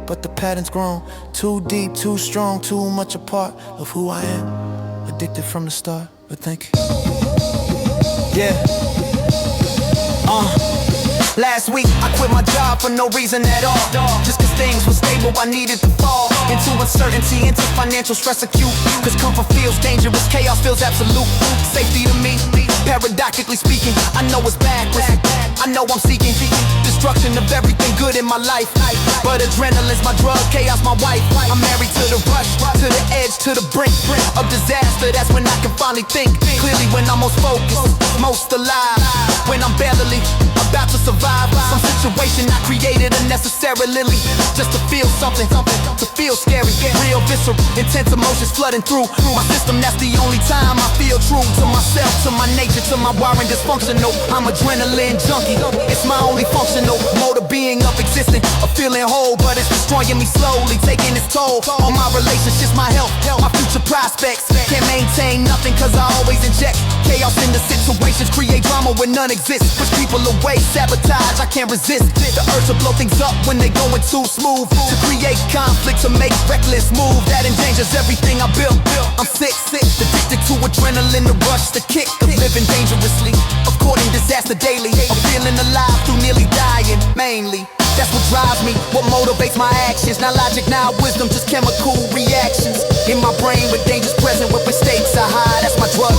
but the pattern's grown. Too deep, too strong, too much a part of who I am. Addicted from the start, but thank you. Yeah. Last week, I quit my job for no reason at all. Just cause things were stable, I needed to fall into uncertainty, into financial stress acute. Cause comfort feels dangerous, chaos feels absolute. Safety to me, paradoxically speaking, I know it's backwards. I know I'm seeking destruction of everything good in my life. But adrenaline's my drug, chaos my wife. I'm married to the rush, to the edge, to the brink of disaster. That's when I can finally think clearly, when I'm most focused, most alive. When I'm barely about to survive some situation I created unnecessarily, just to feel something, to feel scary, real visceral, intense emotions flooding through my system. That's the only time I feel true to myself, to my nature, to my wiring dysfunctional. I'm adrenaline junkie, it's my only functional mode of being, of existing, of feeling whole. But it's destroying me slowly, taking its toll on my relationships, my health, my future prospects. Can't maintain nothing cause I always inject chaos into situations, create drama when none exists, push people away, sabotage, I can't resist the urge to blow things up when they going too smooth, to create conflict, to make reckless moves that endangers everything I built. I'm sick, addicted to adrenaline, the rush, the kick of living dangerously, of courting disaster daily, of feeling alive through nearly dying, mainly. That's what drives me, what motivates my actions. Not logic, not wisdom, just chemical reactions in my brain with dangers present, with mistakes I hide. That's my drug,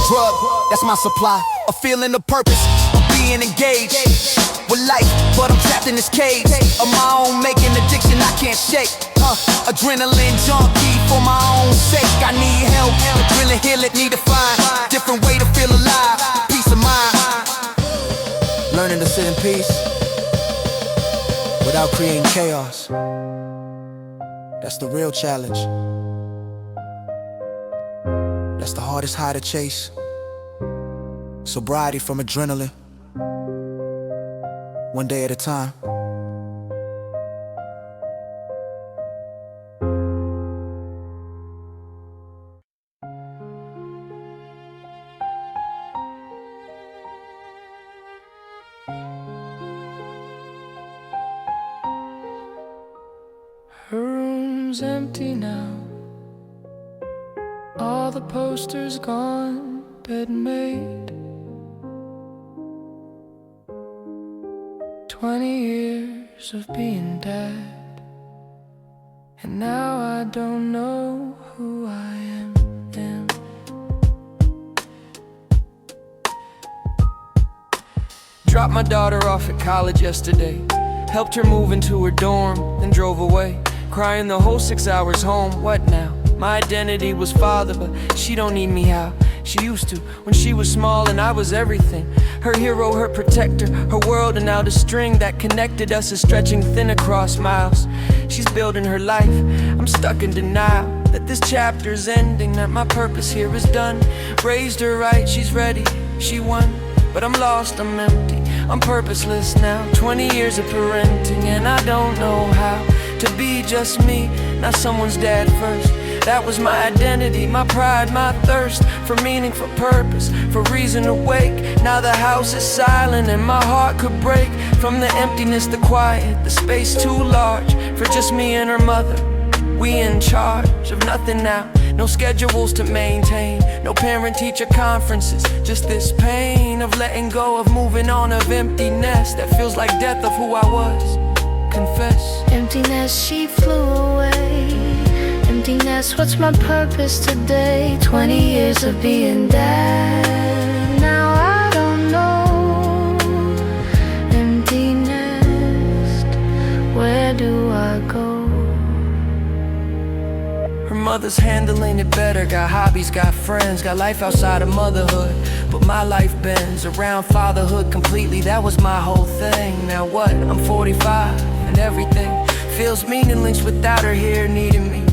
that's my supply. A feeling of purpose, of being engaged with life, but I'm trapped in this cage of my own making, addiction I can't shake. Adrenaline junkie for my own sake. I need help, adrenaline heal it, need to find different way to feel alive, peace of mind. Learning to sit in peace without creating chaos. That's the real challenge. That's the hardest high to chase. Sobriety from adrenaline, one day at a time. Her room's empty now, all the posters gone, bed made. 20 years of being dead, and now I don't know who I am. Dropped my daughter off at college yesterday, helped her move into her dorm, then drove away, crying the whole 6 hours home. What now? My identity was father, but she don't need me how she used to when she was small and I was everything. Her hero, her protector, her world, and now the string that connected us is stretching thin across miles. She's building her life, I'm stuck in denial that this chapter's ending, that my purpose here is done. Raised her right, she's ready, she won, but I'm lost, I'm empty, I'm purposeless now. 20 years of parenting and I don't know how to be just me, not someone's dad first. That was my identity, my pride, my thirst for meaning, for purpose, for reason to wake. Now the house is silent and my heart could break from the emptiness, the quiet, the space too large for just me and her mother. We in charge of nothing now, no schedules to maintain, no parent-teacher conferences, just this pain of letting go, of moving on, of empty nest that feels like death of who I was. Confess. Emptiness, she flew away. Emptiness, what's my purpose today? 20 years of being dead, now I don't know. Empty nest, where do I go? Her mother's handling it better, got hobbies, got friends, got life outside of motherhood. But my life bends around fatherhood completely, that was my whole thing. Now what? I'm 45 and everything feels meaningless without her here needing me.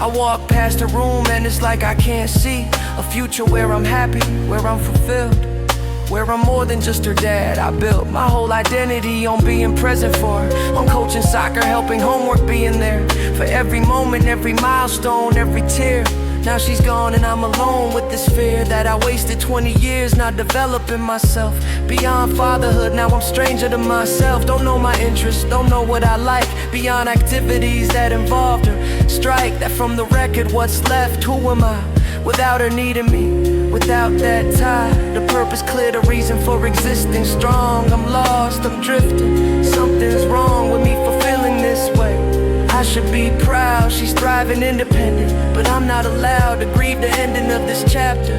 I walk past her room and it's like I can't see a future where I'm happy, where I'm fulfilled, where I'm more than just her dad. I built my whole identity on being present for her, on coaching soccer, helping homework, being there for every moment, every milestone, every tear. Now she's gone and I'm alone with this fear that I wasted 20 years not developing myself. Beyond fatherhood, now I'm stranger to myself. Don't know my interests, don't know what I like. Beyond activities that involved her. Strike that from the record, what's left? Who am I? Without her needing me, without that tie. The purpose clear, the reason for existing strong. I'm lost, I'm drifting. Something's wrong with me for feeling this way. I should be proud, she's thriving independent, but I'm not allowed to grieve the ending of this chapter,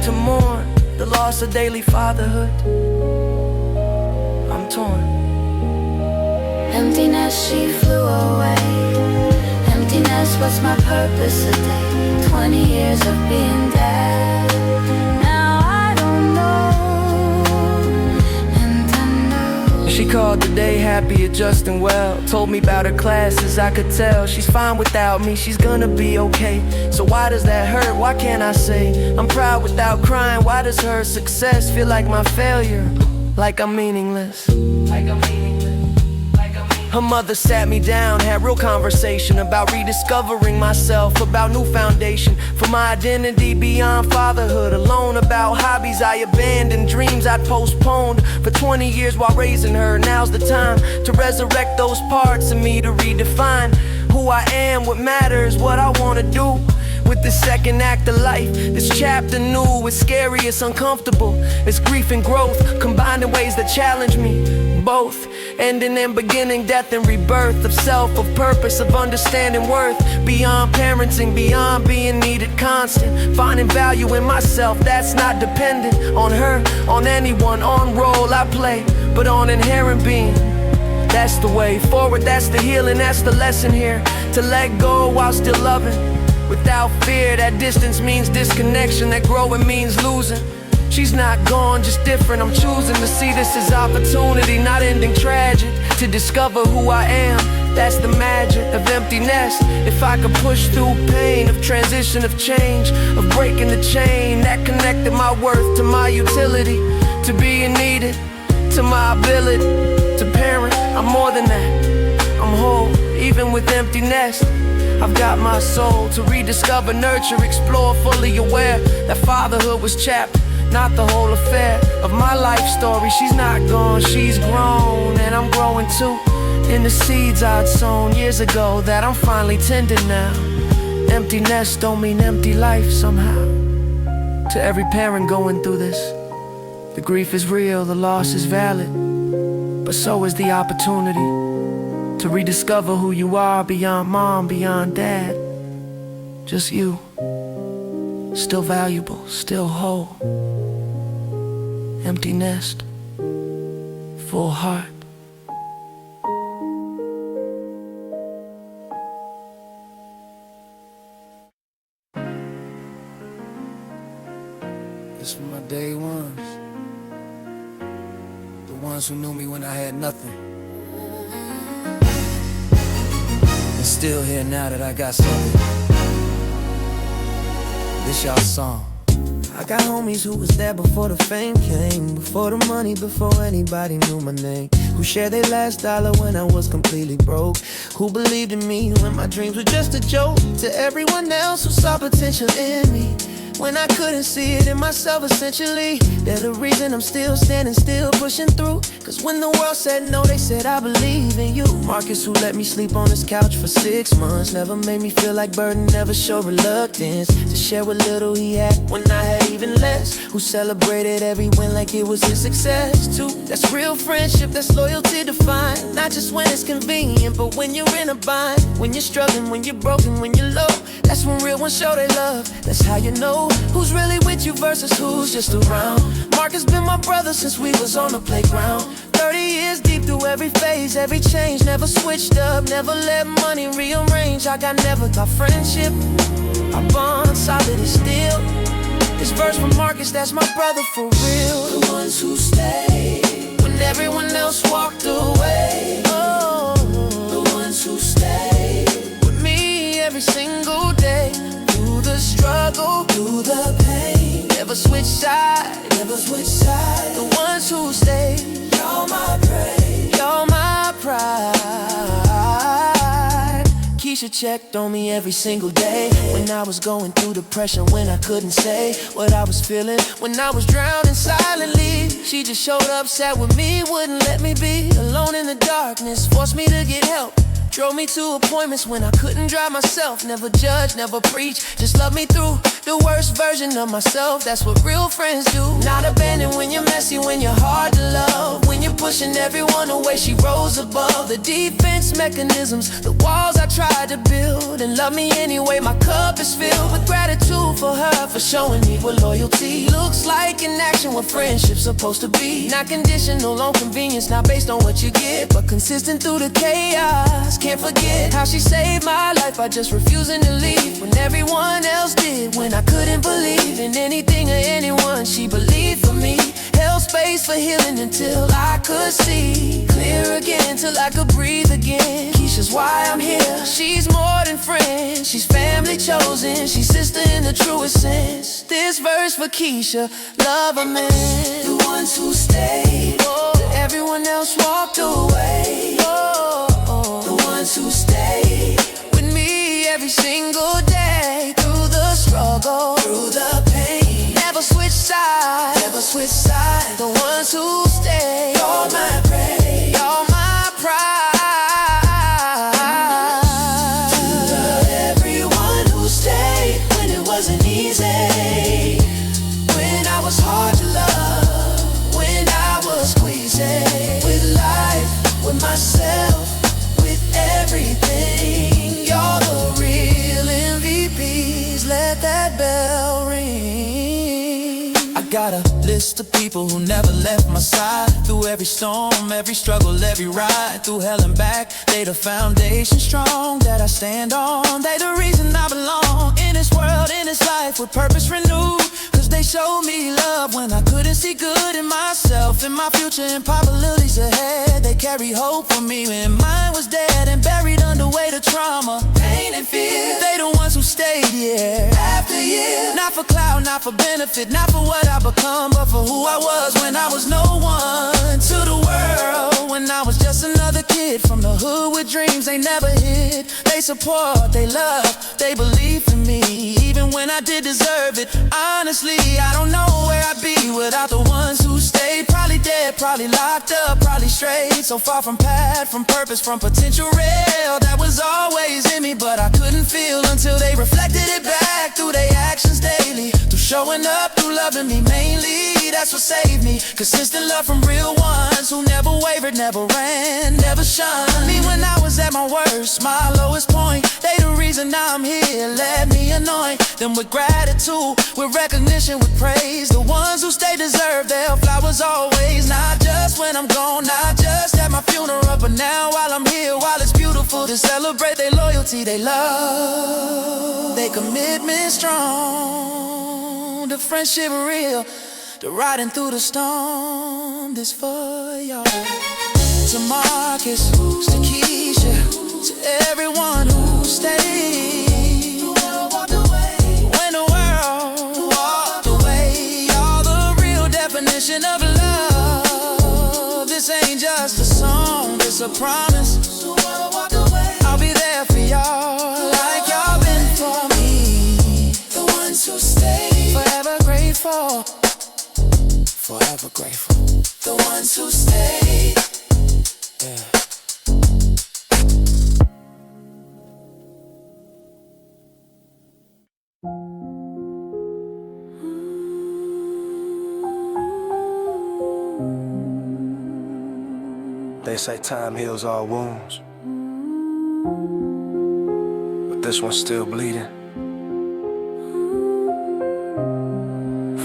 to mourn the loss of daily fatherhood. I'm torn. Emptiness, she flew away. Emptiness, what's my purpose today? 20 years of being dead. Now I don't know, and I know. She called today happy, adjusting well. Told me about her classes, I could tell she's fine without me, she's gonna be okay. So why does that hurt? Why can't I say I'm proud without crying? Why does her success feel like my failure? Like I'm meaningless. Her mother sat me down, had real conversation about rediscovering myself, about new foundation for my identity beyond fatherhood. Alone about hobbies I abandoned, dreams I'd postponed for 20 years while raising her. Now's the time to resurrect those parts of me, to redefine who I am, what matters, what I wanna do. With this second act of life, this chapter new, it's scary, it's uncomfortable. It's grief and growth, combined in ways that challenge me. Both, ending and beginning, death and rebirth. Of self, of purpose, of understanding worth. Beyond parenting, beyond being needed constant. Finding value in myself, that's not dependent on her, on anyone, on role I play, but on inherent being. That's the way forward, that's the healing, that's the lesson here. To let go while still loving. Without fear, that distance means disconnection, that growing means losing. She's not gone, just different. I'm choosing to see this as opportunity, not ending tragic. To discover who I am, that's the magic of emptiness. If I could push through pain, of transition, of change, of breaking the chain that connected my worth to my utility, to being needed, to my ability to parent. I'm more than that, I'm whole, even with emptiness. I've got my soul to rediscover, nurture, explore, fully aware that fatherhood was chapped, not the whole affair of my life story. She's not gone, she's grown, and I'm growing too. In the seeds I'd sown years ago that I'm finally tending now. Empty nest don't mean empty life somehow. To every parent going through this, the grief is real, the loss is valid, but so is the opportunity to rediscover who you are beyond mom, beyond dad. Just you, still valuable, still whole. Empty nest, full heart. This for my day ones, the ones who knew me when I had nothing, and still here now that I got something. This y'all song. I got homies who was there before the fame came, before the money, before anybody knew my name, who shared their last dollar when I was completely broke, who believed in me when my dreams were just a joke. To everyone else who saw potential in me when I couldn't see it in myself, essentially, they're the reason I'm still standing, still pushing through. Cause when the world said no, they said I believe in you. Marcus, who let me sleep on his couch for 6 months, never made me feel like burden, never showed reluctance to share what little he had when I had even less, who celebrated every win like it was his success too. That's real friendship, that's loyalty defined, not just when it's convenient, but when you're in a bind, when you're struggling, when you're broken, when you're low. That's when real ones show their love. That's how you know who's really with you versus who's just around. Marcus been my brother since we was on the playground. 30 years deep through every phase, every change. Never switched up, never let money rearrange. I got never thought friendship, our bond solid as steel. This verse from Marcus, that's my brother for real. The ones who stayed when everyone else walked away. Oh, the ones who stayed with me every single day. Through the struggle, through the pain. Never switch sides, never switch sides. The ones who stay, you're my praise, you're my pride. Keisha checked on me every single day. When I was going through depression, when I couldn't say what I was feeling, when I was drowning silently, she just showed up, sat with me, wouldn't let me be alone in the darkness, forced me to get help. Drove me to appointments when I couldn't drive myself. Never judge, never preach, just love me through the worst version of myself. That's what real friends do. Not abandoned when you're messy, when you're hard to love. When you're pushing everyone away, she rose above the defense mechanisms, the walls I tried to build. And love me anyway, my cup is filled with gratitude for her, for showing me what loyalty looks like in action, what friendship's supposed to be. Not conditional on convenience, not based on what you get, but consistent through the chaos. Can't forget how she saved my life by just refusing to leave when everyone else did. When I couldn't believe in anything or anyone, she believed for me. Held space for healing until I could see clear again, till I could breathe again. Keisha's why I'm here. She's more than friends, she's family chosen, she's sister in the truest sense. This verse for Keisha, love a man. The ones who stayed, oh, everyone else walked away. Oh, the ones who stayed with me every single day. Through the struggle, through the pain. Never switch sides, never switch sides. The ones who stay, you're my praise, you're my pride. To everyone who stayed when it wasn't easy, when I was hard to love, when I was squeezing, with life, with myself, everything. You're the real MVPs. Let that bell ring. I got a list of people who never left my side. Through every storm, every struggle, every ride, through hell and back, they the foundation strong that I stand on. They the reason I belong in this world, in this life, with purpose renewed. Cause they showed me love when I couldn't see good in myself, in my future and possibilities ahead. They carry hope for me when mine was dead and buried under weight of trauma, pain and fear. They the ones who stayed year after year. Not for clout, not for benefit, not for what I become, but for who I was when I was no one to the world. When I was just another kid from the hood with dreams they never hid. They support, they love, they believe in me, even when I did deserve it. Honestly, I don't know where I'd be without the ones who stayed. Probably dead, probably locked up, probably strayed. So far from path, from purpose, from potential real. That was always in me, but I couldn't feel until they reflected it back through their actions daily. Through showing up, through loving me mainly. That's what saved me. Consistent love from real ones who never wavered, never ran, never shunned me when I was at my worst, my lowest point. They the reason I'm here. Let me anoint them with gratitude, with recognition, with praise. The ones who stay deserve their flowers always. Not just when I'm gone, not just at my funeral, but now while I'm here, while it's beautiful to celebrate their loyalty, they love, their commitment strong, the friendship real, the riding through the storm. This for y'all. To Marcus, to Keisha, to everyone who stayed. When the world walked away, y'all the real definition of love. This ain't just a song, it's a promise. I'll be there for y'all, like y'all been for me. The ones who stay, forever grateful, forever grateful. The ones who stay, yeah. They say time heals all wounds, but this one's still bleeding.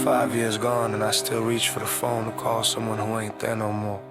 5 years gone and I still reach for the phone to call someone who ain't there no more.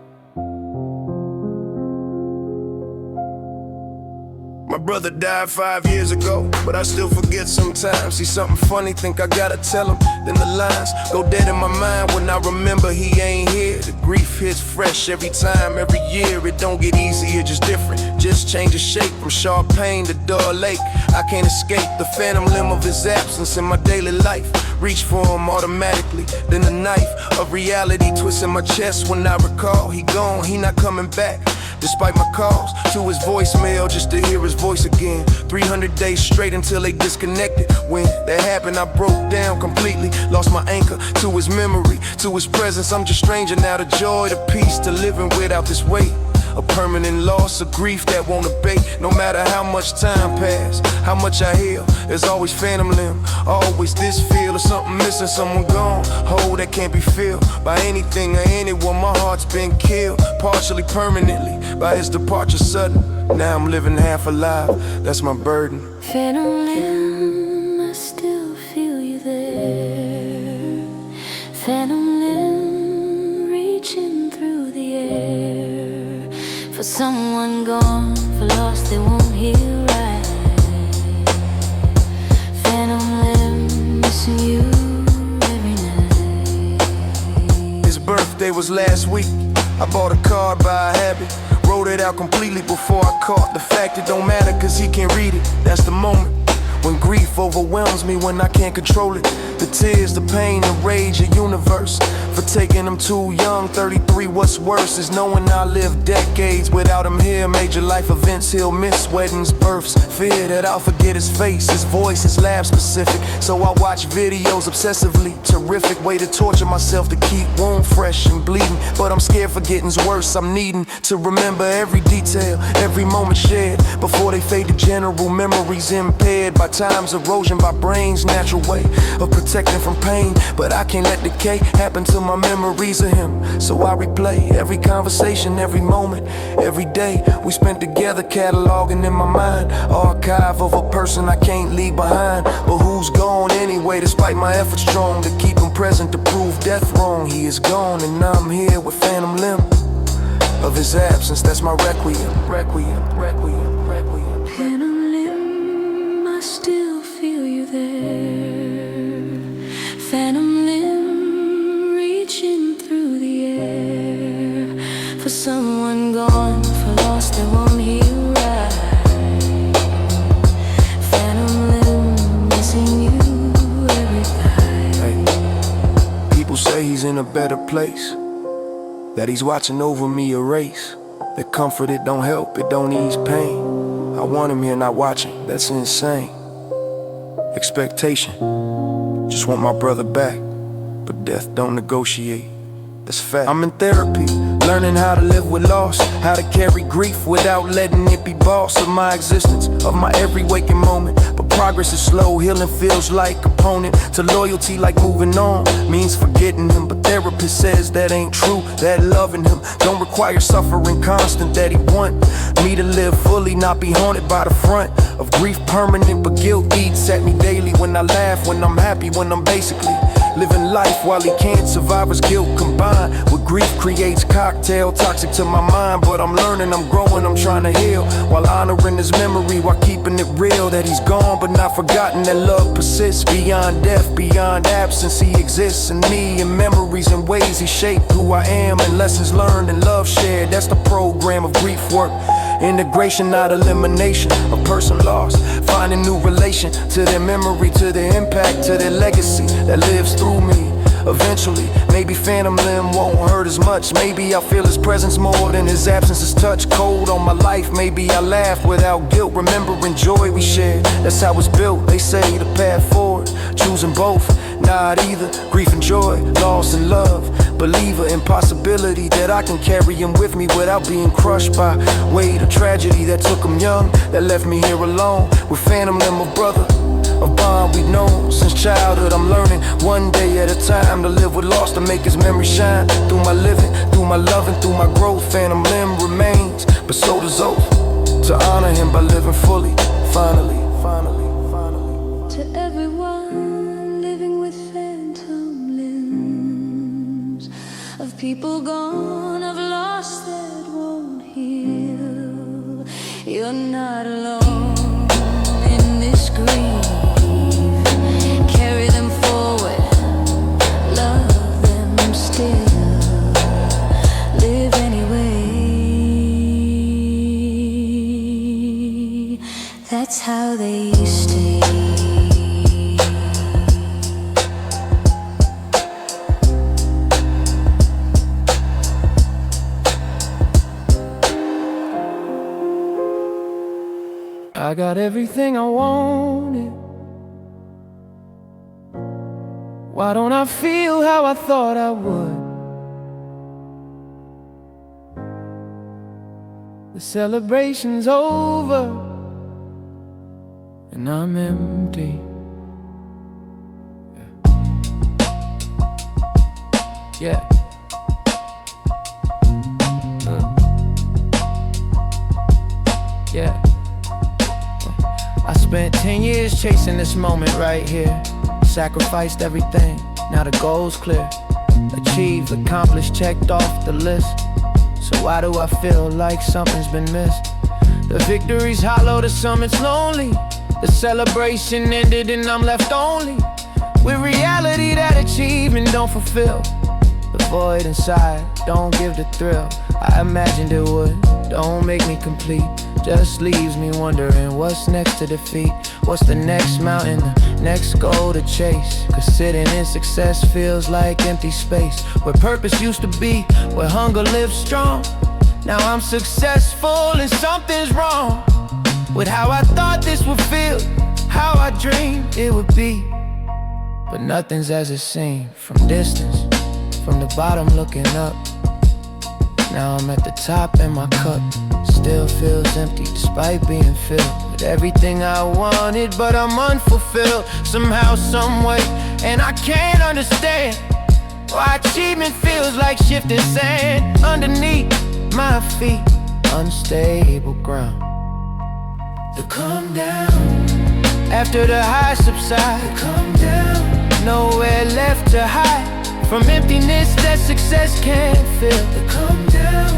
My brother died 5 years ago, but I still forget sometimes. See something funny, think I gotta tell him. Then the lines go dead in my mind when I remember he ain't here. The grief hits fresh every time, every year. It don't get easier, just different. Just change the shape from sharp pain to dull lake. I can't escape the phantom limb of his absence in my daily life. Reach for him automatically, then the knife of reality twists in my chest when I recall he gone, he not coming back. Despite my calls to his voicemail just to hear his voice again. 300 days straight until they disconnected. When that happened, I broke down completely. Lost my anchor to his memory, to his presence. I'm just stranger now. The joy, the peace to living without this weight. A permanent loss, a grief that won't abate. No matter how much time pass, how much I heal, there's always phantom limb. Always this feel of something missing, someone gone. Hole that can't be filled by anything or anyone. My heart's been killed, partially permanently, by his departure sudden. Now I'm living half alive, that's my burden. Phantom limb, I still feel you there. Phantom limb, reaching through the air. For someone gone, for lost they won't hear right. Phantom limb, missing you every night. His birthday was last week. I bought a card by habit, wrote it out completely before I caught the fact it don't matter cause he can't read it. That's the moment when grief overwhelms me, when I can't control it. The tears, the pain, the rage, the universe. For taking him too young, 33, what's worse is knowing I lived decades without him here. Major life events he'll miss, weddings, births. Fear that I'll forget his face, his voice, his lab specific. So I watch videos obsessively, terrific way to torture myself to keep wound fresh and bleeding. But I'm scared forgetting's worse, I'm needing to remember every detail, every moment shared, before they fade to general memories impaired by time's erosion, by brain's natural way of protecting from pain. But I can't let decay happen to my memories of him, so I replay every conversation, every moment, every day we spent together, cataloging in my mind, archive of a person I can't leave behind, but who's gone anyway. Despite my efforts strong to keep him present, to prove death wrong, he is gone, and now I'm here with phantom limb of his absence. That's my requiem, requiem, requiem, requiem. Phantom limb, I still feel you there. Phantom limb, reaching through the air. For someone gone, for lost that won't hear right. Phantom limb, missing you every night. Hey, people say he's in a better place, that he's watching over me erase. That comfort, it don't help, it don't ease pain. I want him here, not watching, that's insane. Expectation, just want my brother back, but death don't negotiate, that's fact. I'm in therapy, learning how to live with loss, how to carry grief without letting it be boss of my existence, of my every waking moment. But progress is slow, healing feels like opponent to loyalty, like moving on means forgetting him. But therapist says that ain't true, that loving him don't require suffering constant, that he want me to live fully, not be haunted by the front of grief permanent. But guilt eats at me daily, when I laugh, when I'm happy, when I'm basically living life while he can't. Survivor's guilt combined with grief creates cocktail, toxic to my mind. But I'm learning, I'm growing, I'm trying to heal, while honoring his memory, while keeping it real, that he's gone but not forgotten, that love persists beyond death, beyond absence. He exists in me, in memories and ways he shaped who I am, and lessons learned and love shared. That's the program of grief work. Integration, not elimination. A person lost, finding new relation to their memory, to their impact, to their legacy that lives through me. Eventually, maybe phantom limb won't hurt as much. Maybe I'll feel his presence more than his absence is touch cold on my life. Maybe I laugh without guilt, remembering joy we shared. That's how it's built, they say, the path forward. Choosing both, not either. Grief and joy, loss and love. Believer in possibility that I can carry him with me without being crushed by weight of tragedy that took him young, that left me here alone with phantom limb, a brother, a bond we've known since childhood. I'm learning one day at a time to live with loss, to make his memory shine through my living, through my loving, through my growth. Phantom limb remains, but so does oath, to honor him by living fully, finally, finally, finally. To everyone living with phantom limbs, of people gone, of lost that won't heal, you're not alone in this grief. Carry them forward, love them still, I got everything I wanted. Why don't I feel how I thought I would? The celebration's over and I'm empty. Yeah. Yeah. I spent 10 years chasing this moment right here. Sacrificed everything, now the goal's clear. Achieved, accomplished, checked off the list. So why do I feel like something's been missed? The victory's hollow, the summit's lonely. The celebration ended and I'm left only with reality that achievement don't fulfill. The void inside don't give the thrill I imagined it would. Don't make me complete, just leaves me wondering what's next to defeat. What's the next mountain, the next goal to chase? Cause sitting in success feels like empty space. Where purpose used to be, where hunger lives strong. Now I'm successful and something's wrong with how I thought this would feel, how I dreamed it would be. But nothing's as it seemed from distance, from the bottom looking up. Now I'm at the top and my cup still feels empty despite being filled with everything I wanted, but I'm unfulfilled somehow, someway. And I can't understand why achievement feels like shifting sand underneath my feet, unstable ground. To come down after the high subside, to come down, nowhere left to hide from emptiness that success can't fill. To come down,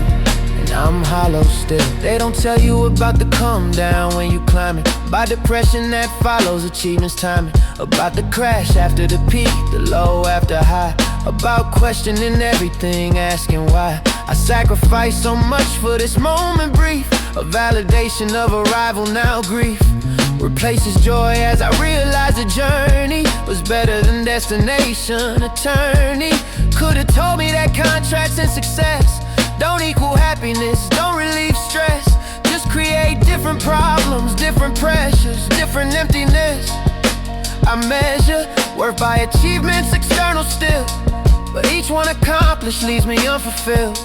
and I'm hollow still. They don't tell you about the come down when you climbing, about depression that follows achievement's timing, about the crash after the peak, the low after high, about questioning everything, asking why I sacrificed so much for this moment brief. A validation of arrival, now grief replaces joy as I realize the journey was better than destination. Attorney could've told me that contracts and success don't equal happiness, don't relieve stress, just create different problems, different pressures, different emptiness. I measure worth by achievements external still, but each one accomplished leaves me unfulfilled.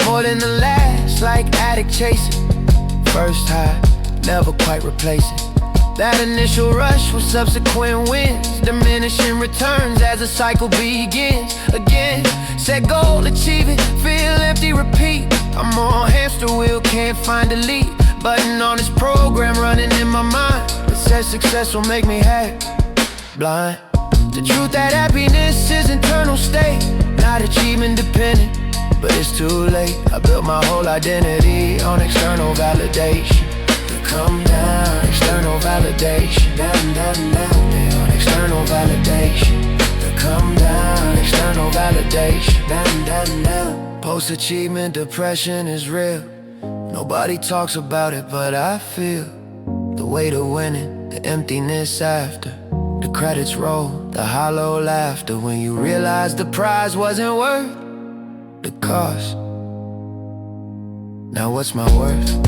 More than the last, like addict chasing. First high, never quite replacing that initial rush with subsequent wins, diminishing returns as the cycle begins again. Set goal, achieve it, feel empty, repeat. I'm on hamster wheel, can't find delete button on this program running in my mind. It says success will make me happy, blind. The truth that happiness is internal state, not achievement dependent. But it's too late, I built my whole identity on external validation. Come down, external validation. Down, down, down, yeah, on external validation. Come down, external validation. Down, down, down. Post-achievement depression is real. Nobody talks about it, but I feel the weight of winning, the emptiness after. The credits roll, the hollow laughter when you realize the prize wasn't worth the cost. Now what's my worth?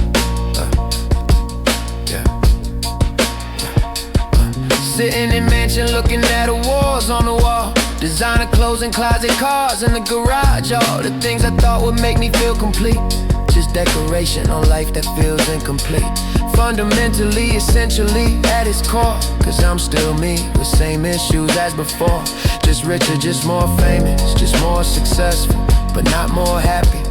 Sitting in mansion looking at awards on the wall, designer clothes and closet cars in the garage. All the things I thought would make me feel complete, just decoration on life that feels incomplete. Fundamentally, essentially, at its core, cause I'm still me, with same issues as before. Just richer, just more famous, just more successful, but not more happy,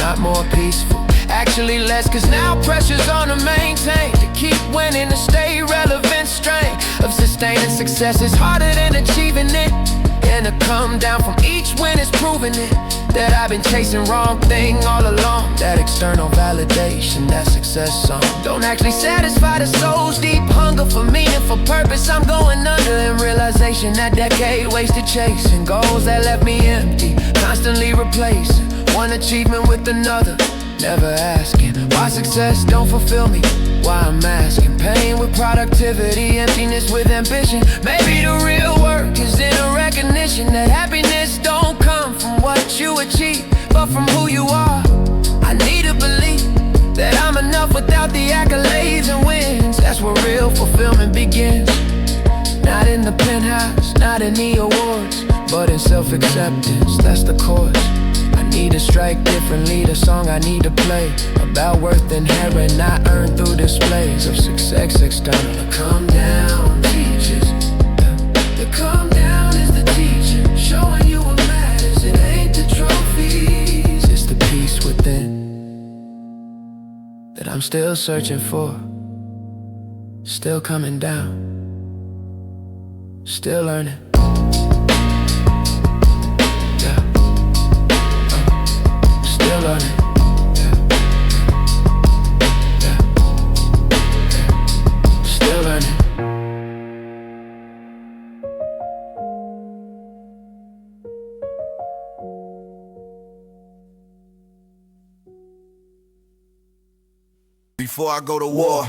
not more peaceful. Actually less, cause now pressure's on to maintain, to keep winning, to stay relevant. Strain of sustaining success is harder than achieving it, and to come down from each win is proving it, that I've been chasing wrong thing all along. That external validation, that success song don't actually satisfy the soul's deep hunger for meaning, for purpose. I'm going under in realization that decade wasted chasing goals that left me empty, constantly replacing one achievement with another. Never asking why success don't fulfill me, why I'm masking pain with productivity, emptiness with ambition. Maybe the real work is in a recognition that happiness don't come from what you achieve, but from who you are. I need to believe that I'm enough without the accolades and wins. real fulfillment begins. Not in the penthouse, not in the awards, but in self-acceptance, that's the course. I need to strike differently, the song I need to play, about worth inherent, not earned through displays of success external. The calm down teaches, the calm down is the teacher, showing you what matters. It ain't the trophies, it's the peace within that I'm still searching for, still coming down, still learning. Yeah, still learning. Yeah, yeah, yeah. Still learning. Before I go to war,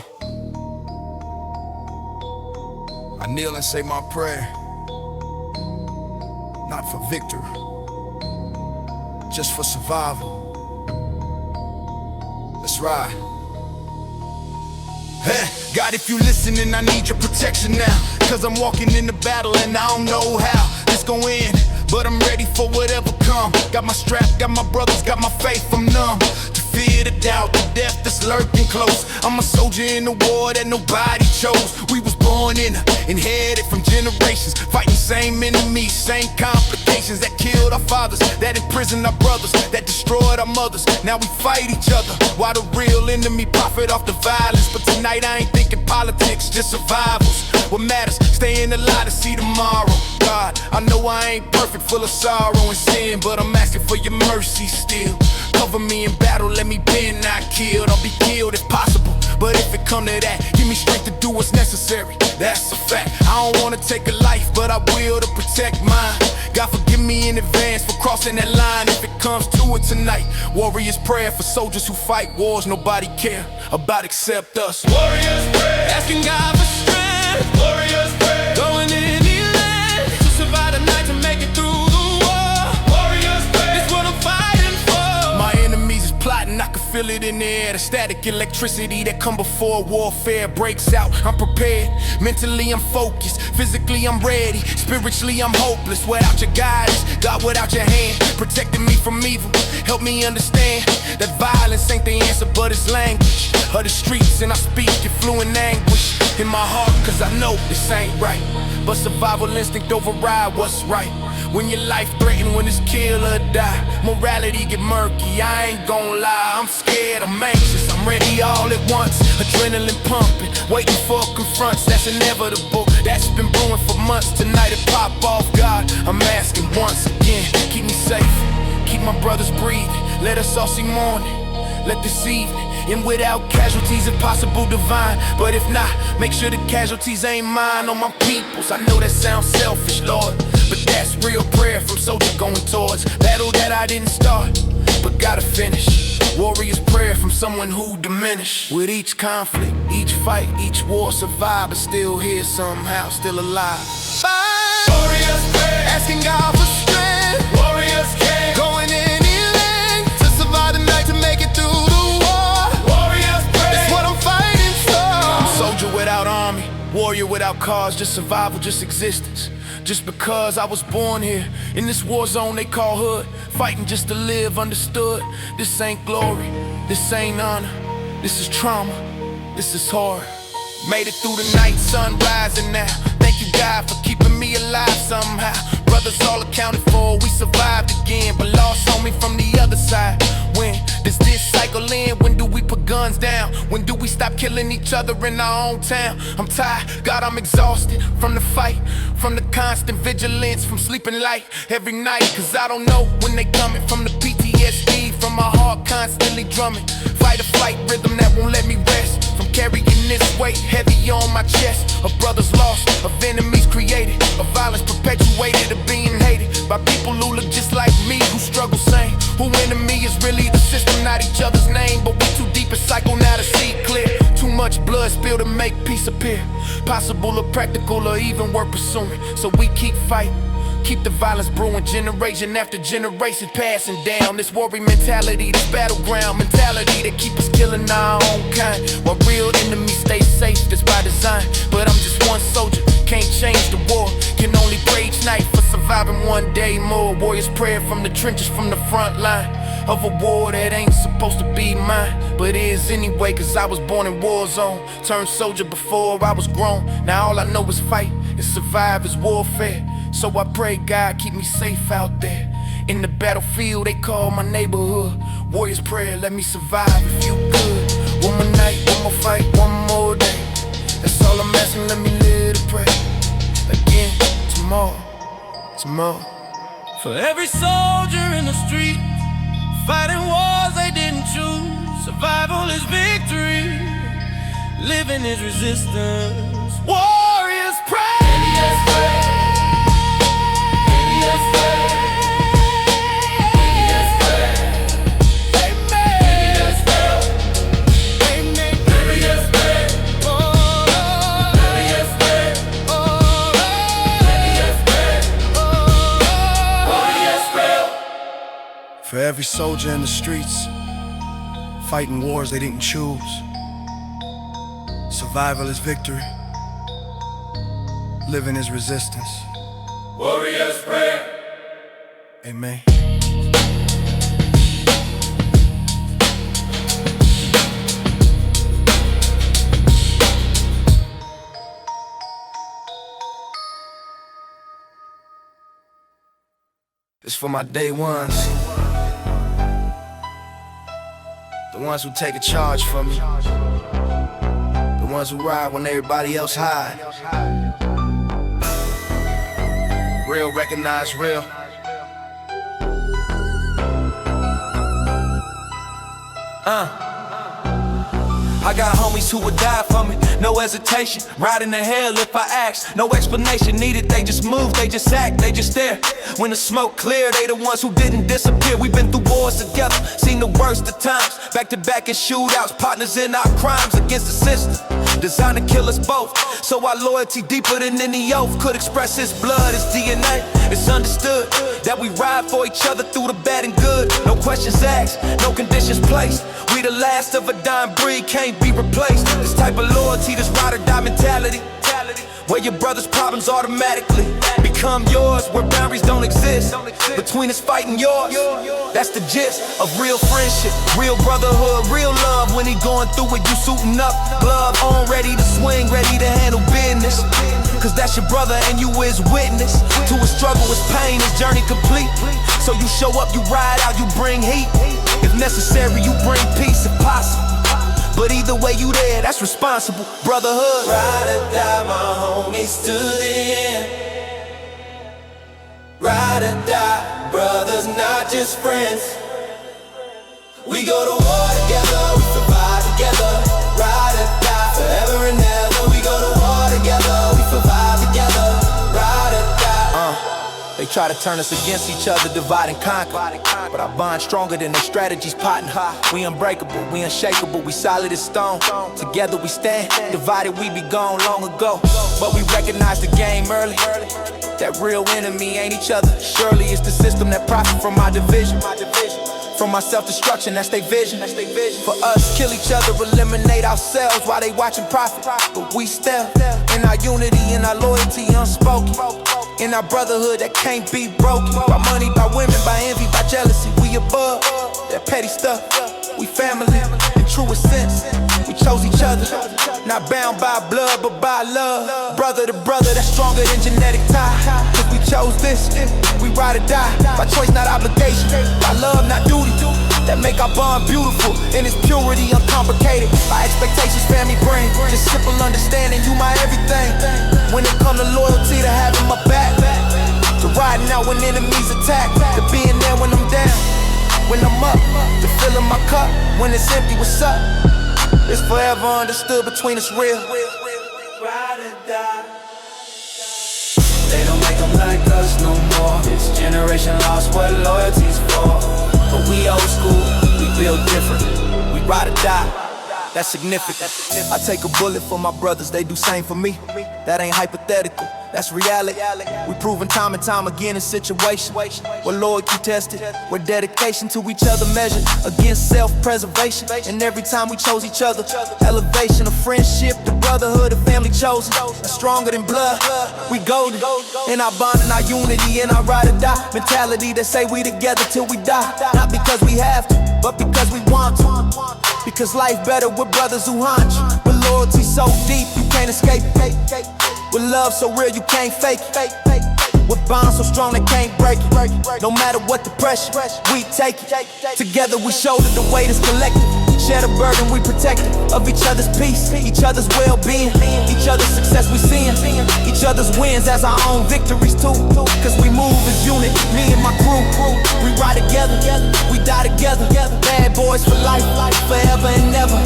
I kneel and say my prayer. Not for victory, just for survival. Let's ride. Hey, God, if you listening, I need your protection now, cause I'm walking in the battle and I don't know how it's gon' end, but I'm ready for whatever come. Got my strap, got my brothers, got my faith, I'm numb to fear, the doubt, the death that's lurking close. I'm a soldier in a war that nobody chose. We was born in her, inherited from generations, fighting same enemies, same complications that killed our fathers, that imprisoned our brothers, that destroyed our mothers. Now we fight each other while the real enemy profit off the violence. But tonight I ain't thinking politics, just survivals. What matters, staying alive to see tomorrow. God, I know I ain't perfect, full of sorrow and sin, but I'm asking for your mercy still. Cover me in battle, let me been not killed. I'll be killed if possible, but if it come to that, give me strength to do what's necessary. That's a fact. I don't wanna take a life, but I will to protect mine. God forgive me in advance for crossing that line if it comes to it tonight. Warriors prayer for soldiers who fight wars nobody care about except us. Warriors pray, asking God for strength. Warriors pray, going in any land to survive the night, to make it through the war. Warriors pray, it's what I'm fighting for. My enemies is plotting, I can feel it in the air. The static electricity that come before warfare breaks out. I'm prepared, mentally I'm focused, physically I'm ready, spiritually I'm hopeless. Without your guidance, God, without your hand protecting me from evil, help me understand that violence ain't the answer, but it's language of the streets, and I speak it fluent anguish in my heart, cause I know this ain't right, but survival instinct override what's right. When your life threatened, when it's kill or die, morality get murky, I ain't gon' lie. I'm scared, I'm anxious, I'm ready all at once. Adrenaline pumping, waiting for confronts, that's inevitable. That's been brewing for months, tonight it pop off. God, I'm asking once again, keep me safe, keep my brothers breathing, let us all see morning, let this evening end without casualties, if possible divine. But if not, make sure the casualties ain't mine or my people's. I know that sounds selfish, Lord, but that's real prayer from soldier going towards battle that I didn't start, but gotta finish. Warrior's prayer from someone who diminished. With each conflict, each fight, each war, survivor still here somehow, still alive. Warriors pray, Asking God for strength. warriors care, Going in any length to survive the night, to make it through the war. warriors pray. That's what I'm fighting for. Soldier without army, warrior without cause, just survival, just existence. Just because I was born here in this war zone they call hood, fighting just to live, understood. This ain't glory, this ain't honor, this is trauma, this is horror. Made it through the night, sun rising now. Thank you, God, for keeping me alive somehow. Brothers all accounted for, we survived again, but lost on me from the other side. When does this cycle end? When do we put guns down? When do we stop killing each other in our own town? I'm tired, God, I'm exhausted from the fight, from the constant vigilance, from sleeping light every night. Cause I don't know when they coming, from the PTSD, from my heart constantly drumming. Fight or flight rhythm that won't let me rest, from carrying this weight heavy on my chest. Of brothers lost, of enemies created, of violence perpetuated, of being hated by people who look just like me, who struggle same. Who enemy is really the system, not each other's name. But we too deep in cycle now to see clear. Too much blood spilled to make peace appear, possible or practical or even worth pursuing. So we keep fighting Keep the violence brewing, generation after generation passing down. This worry mentality, this battleground mentality that keep us killing our own kind. While real enemies stay safe, that's by design. But I'm just one soldier, can't change the war. Can only pray each night for surviving one day more. Warriors prayer from the trenches, from the front line of a war that ain't supposed to be mine, but is anyway, cause I was born in war zone. Turned soldier before I was grown. Now all I know is fight and survive is warfare. So I pray God keep me safe out there. In the battlefield they call my neighborhood. Warriors prayer, let me survive if you could. One more night, one more fight, one more day. That's all I'm asking, let me live to pray. Again, tomorrow. For every soldier in the street, fighting wars they didn't choose. Survival is victory, living is resistance. Warriors pray. For every soldier in the streets, fighting wars they didn't choose. Survival is victory, living is resistance. Warriors pray. Amen. This for my day ones, the ones who take a charge for me, the ones who ride when everybody else hide. Real recognize real. I got homies who would die for me, no hesitation. Riding to hell if I ask, no explanation needed. They just move, they just act, they just stare. When the smoke clear, they the ones who didn't disappear. We've been through wars together, seen the worst of times. Back to back in shootouts, partners in our crimes against the system, designed to kill us both. So our loyalty deeper than any oath could express his blood, his DNA. It's understood that we ride for each other through the bad and good. No questions asked, no conditions placed. We the last of a dying breed, can't be replaced. This type of loyalty, this ride or die mentality, where your brother's problems automatically become yours, where boundaries don't exist between us fighting yours. That's the gist of real friendship, real brotherhood, real love. When he going through it, you suiting up, glove on, ready to swing, ready to handle business. Cause that's your brother and you his witness to his struggle, his pain, his journey complete. So you show up, you ride out, you bring heat. If necessary, you bring peace if possible. But either way you there, that's responsible. Brotherhood. Ride or die, my homies to the end. Ride or die, brothers, not just friends. We go to war together, we survive together. Ride or die, forever and ever. We go to war together, we survive together. Ride or die. They try to turn us against each other, divide and conquer. But our bond stronger than their strategies, potting high. We unbreakable, we unshakable, we solid as stone. Together we stand, divided we be gone long ago. But we recognize the game early, that real enemy ain't each other. Surely it's the system that profit from our division. From our self-destruction, that's their vision. For us, kill each other, eliminate ourselves while they watching profit. But we still, in our unity, in our loyalty unspoken, in our brotherhood that can't be broken. By money, by women, by envy, by jealousy, we above that petty stuff. We family, in truest sense, we chose each other. Not bound by blood, but by love. Brother to brother, that's stronger than genetic tie. Cause we chose this, we ride or die. By choice, not obligation. By love, not duty. That make our bond beautiful, in its purity, uncomplicated. By expectations, family bring just simple understanding, you my everything. When it come to loyalty, to having my back, to riding out when enemies attack, to being there when I'm down, when I'm up, to filling my cup when it's empty. What's up? It's forever understood between us real. Ride or die. They don't make them like us no more. This generation lost what loyalty's for. But we old school, we build different. We ride or die. that's significant. I take a bullet for my brothers, they do same for me. That ain't hypothetical, that's reality. We proven time and time again in situations where loyalty tested, where dedication to each other measured against self-preservation. And every time we chose each other, elevation of friendship, the brotherhood, the family chosen. Stronger than blood, we golden. In our bond and our unity, in our ride or die mentality that say we together till we die. Not because we have to, but because we want to. Because life better with brothers who haunt you. With loyalty so deep you can't escape it. With love so real you can't fake it. With bonds so strong they can't break it. No matter what the pressure, we take it. Together we shoulder the weight is collective. Share the burden, we protect it. Of each other's peace, each other's well-being. Each other's success we seeing. Each other's wins as our own victories too. Cause we move as unit, me and my crew. We ride together, we die together. Bad boys for life, forever and never.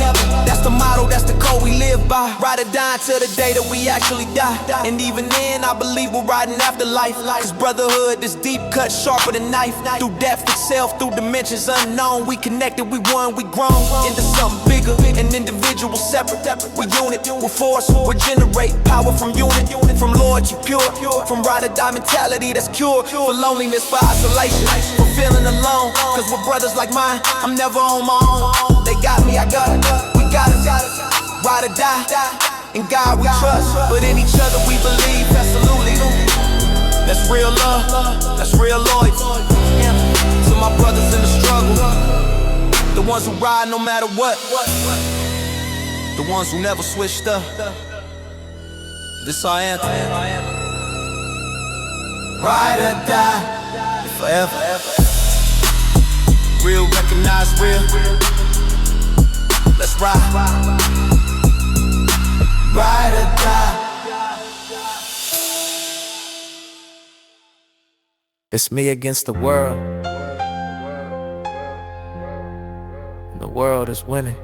That's the motto, that's the code we live by. Ride or die till the day that we actually die. And even then, I believe we're riding after life. Cause brotherhood is deep cut, sharper than knife. Through depth itself, through dimensions unknown. We connected, we won, we grown into something bigger, an individual separate. We unit, we're force, we generate power from unit. From loyalty pure, from ride or die mentality that's cured. For loneliness, for isolation, for feeling alone. Cause with brothers like mine, I'm never on my own. They got me, I got it, we got it. Ride or die, in God we trust, but in each other we believe, absolutely. That's real love, that's real loyalty. To my brothers in the struggle, the ones who ride no matter what, the ones who never switched up. This our anthem. Ride or die, forever. Real, recognize real. Let's ride. Ride or die. It's me against the world. The world is winning.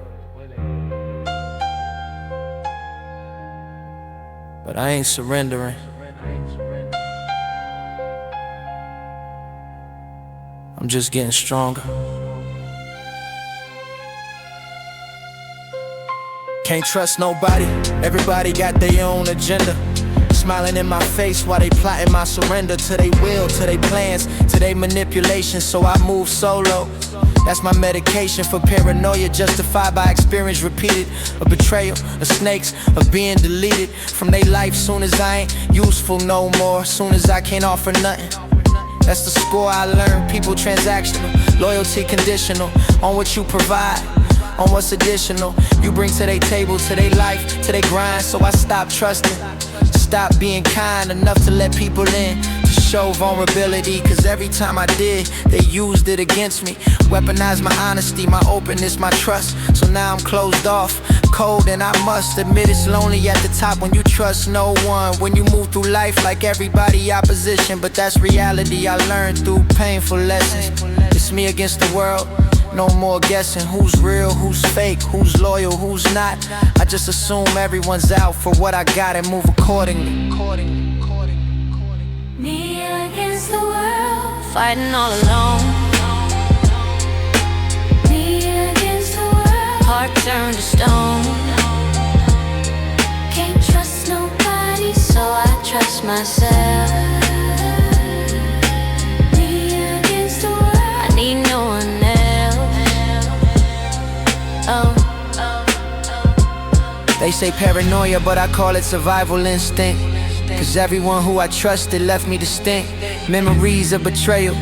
But I ain't surrendering. I'm just getting stronger. Can't trust nobody, everybody got their own agenda. Smiling in my face while they plotting my surrender to their will, to their plans, to their manipulation. So I move solo. That's my medication for paranoia, justified by experience repeated. A betrayal, of snakes, of being deleted from their life soon as I ain't useful no more, soon as I can't offer nothing. That's the score I learned, people transactional, loyalty conditional, on what you provide, on what's additional. You bring to their table, to their life, to their grind. So I stopped trusting, stopped being kind enough to let people in, to show vulnerability. Cause every time I did, they used it against me. Weaponized my honesty, my openness, my trust. So now I'm closed off, cold, and I must admit it's lonely at the top when you trust no one. When you move through life like everybody opposition. But that's reality I learned through painful lessons. It's me against the world. No more guessing who's real, who's fake, who's loyal, who's not. I just assume everyone's out for what I got and move accordingly. Me against the world, fighting all alone. Me against the world, heart turned to stone. Can't trust nobody, so I trust myself. Me against the world, I need no one else. They say paranoia, but I call it survival instinct. Cause everyone who I trusted left me distinct. Memories of betrayal,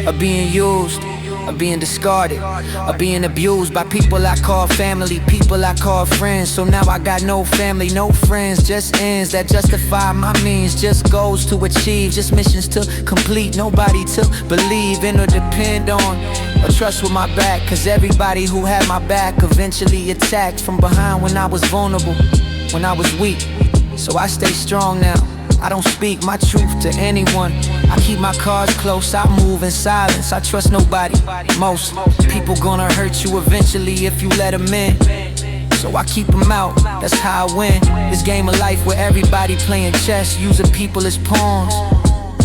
of being used, of being discarded, of being abused by people I call family, people I call friends. So now I got no family, no friends, just ends that justify my means. Just goals to achieve, just missions to complete. Nobody to believe in or depend on or trust with my back. Cause everybody who had my back eventually attacked from behind when I was vulnerable, when I was weak. So I stay strong now, I don't speak my truth to anyone. I keep my cards close, I move in silence. I trust nobody, most people gonna hurt you eventually if you let them in. So I keep them out, that's how I win. This game of life where everybody playing chess, using people as pawns.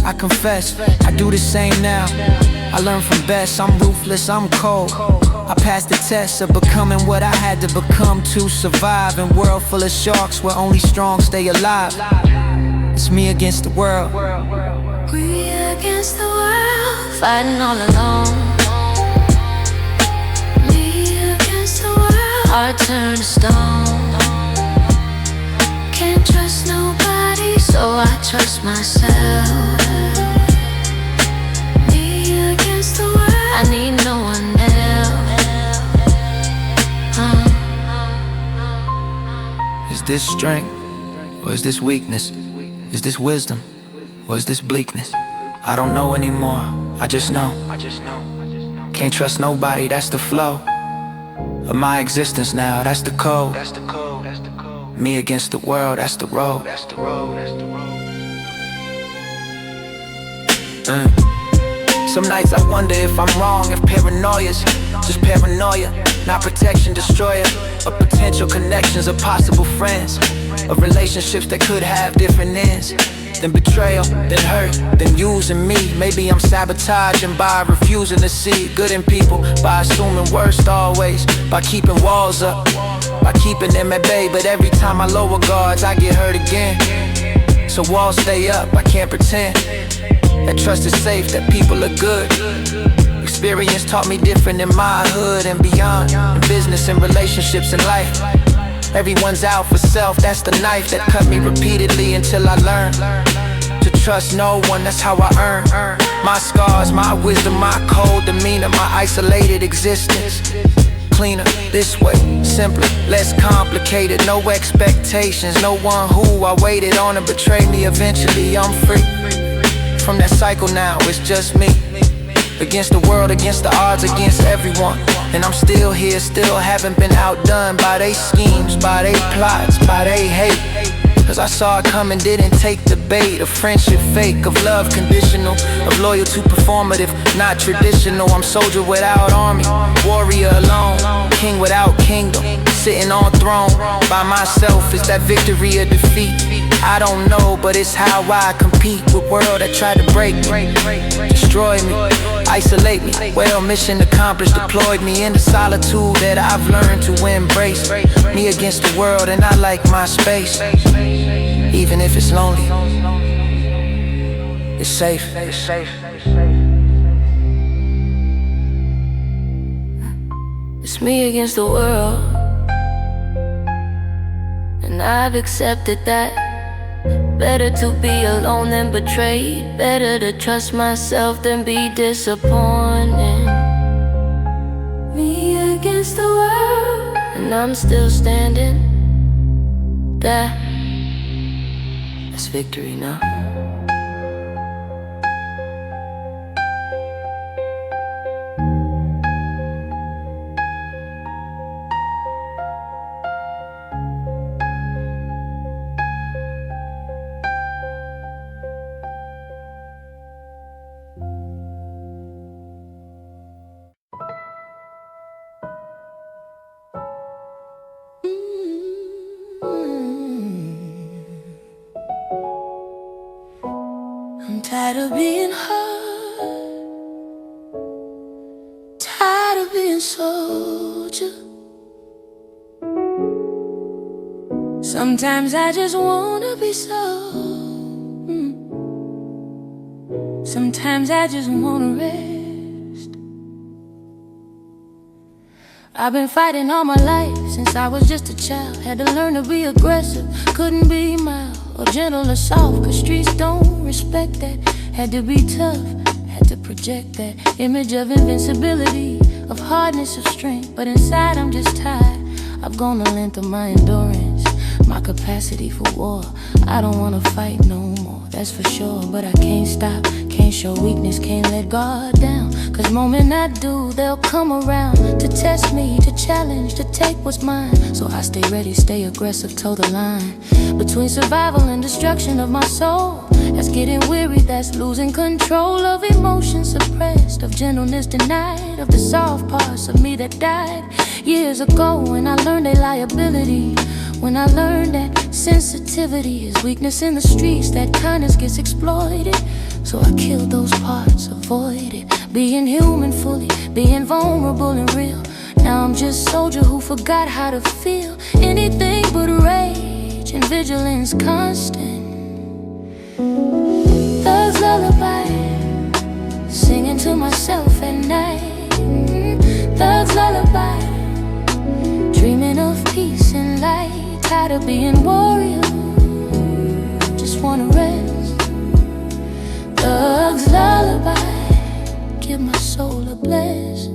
I confess, I do the same now. I learned from best, I'm ruthless, I'm cold. I passed the test of becoming what I had to become to survive. In a world full of sharks where only strong stay alive. It's me against the world. We against the world, fighting all alone. Me against the world, heart turned to stone. Can't trust nobody, so I trust myself. Me against the world, I need no one else. Is this strength, or is this weakness? Is this wisdom, or is this bleakness? I don't know anymore, I just know. Can't trust nobody, that's the flow of my existence now, that's the code. Me against the world, that's the road. Some nights I wonder if I'm wrong, if paranoia's just paranoia, not protection, destroyer of potential connections, of possible friends, of relationships that could have different ends. Then betrayal, then hurt, then using me. Maybe I'm sabotaging by refusing to see good in people, by assuming worst always, by keeping walls up, by keeping them at bay. But every time I lower guards, I get hurt again. So walls stay up, I can't pretend that trust is safe, that people are good. Experience taught me different in my hood and beyond, in business and relationships and life. Everyone's out for self, that's the knife that cut me repeatedly until I learned to trust no one, that's how I earn my scars, my wisdom, my cold demeanor, my isolated existence. Cleaner, this way, simpler, less complicated. No expectations, no one who I waited on to betray me. Eventually I'm free from that cycle now, it's just me against the world, against the odds, against everyone. And I'm still here, still haven't been outdone by they schemes, by they plots, by they hate. Cause I saw it coming, didn't take the bait. Of friendship fake, of love conditional, of loyal to performative, not traditional. I'm soldier without army, warrior alone, king without kingdom, sitting on throne by myself. Is that victory or defeat? I don't know, but it's how I compete with world that tried to break me, destroy me, isolate me. Well, mission accomplished, deployed me into solitude that I've learned to embrace. Me against the world, and I like my space. Even if it's lonely, it's safe. It's me against the world, and I've accepted that. Better to be alone than betrayed. Better to trust myself than be disappointed. Me against the world, and I'm still standing. That's victory now. I'm tired of being hard, tired of being soldier. Sometimes I just wanna be sold. Sometimes I just wanna rest. I've been fighting all my life since I was just a child. Had to learn to be aggressive, couldn't be mild or gentle or soft, cause streets don't respect that. Had to be tough, had to project that image of invincibility, of hardness, of strength. But inside I'm just tired. I've gone the length of my endurance, my capacity for war. I don't wanna fight no more, that's for sure. But I can't stop, can't show weakness, can't let guard down. Cause moment I do, they'll come around to test me, to challenge, to take what's mine. So I stay ready, stay aggressive, toe the line between survival and destruction of my soul. That's getting weary, that's losing control of emotions suppressed, of gentleness denied, of the soft parts of me that died years ago. When I learned a liability, when I learned that sensitivity is weakness in the streets, that kindness gets exploited. So I killed those parts, avoided being human fully, being vulnerable and real. Now I'm just a soldier who forgot how to feel anything but rage and vigilance constant. Thug's lullaby, singing to myself at night. Thug's lullaby, dreaming of peace and light. Tired of being warrior, just wanna rest. Thug's lullaby, give my soul a bless.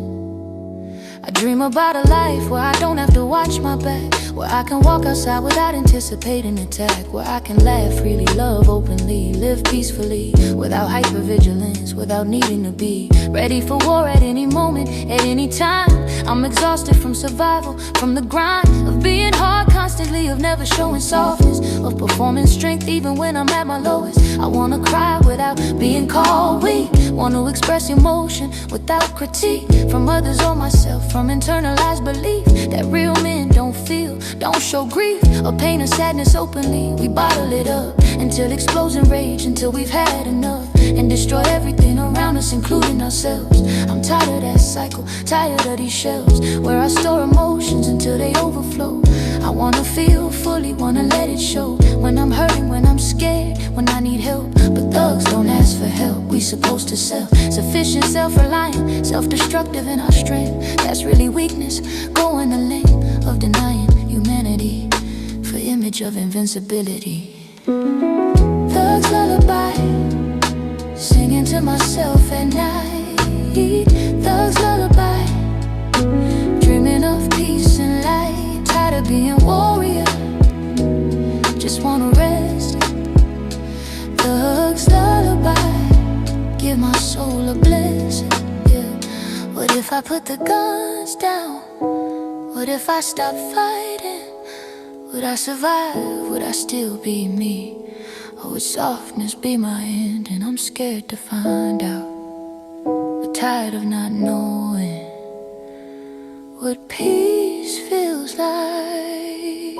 I dream about a life where I don't have to watch my back, where I can walk outside without anticipating attack, where I can laugh freely, love openly, live peacefully, without hypervigilance, without needing to be ready for war at any moment, at any time. I'm exhausted from survival, from the grind of being hard constantly, of never showing softness, of performing strength even when I'm at my lowest. I wanna cry without being called weak, wanna express emotion without critique from others or myself, from internalized belief that real men don't feel, don't show grief or pain or sadness openly. We bottle it up until explosion rage, until we've had enough and destroy everything around us, including ourselves. I'm tired of that cycle, tired of these shelves where I store emotions until they overflow. I wanna feel fully, wanna let it show when I'm hurting, when I'm scared, when I need help. But thugs don't ask for help, we supposed to self-sufficient, self-reliant, self-destructive in our strength. That's really weakness, going the length of denying humanity for image of invincibility. Thugs lullaby, singing to myself at night. Thugs lullaby, dreaming of peace and light. Tired of being warrior, just wanna rest. Thugs lullaby, give my soul a blessing. Yeah. What if I put the guns down? What if I stop fighting? Would I survive? Would I still be me? Or would softness be my end? And I'm scared to find out, but tired of not knowing what peace feels like.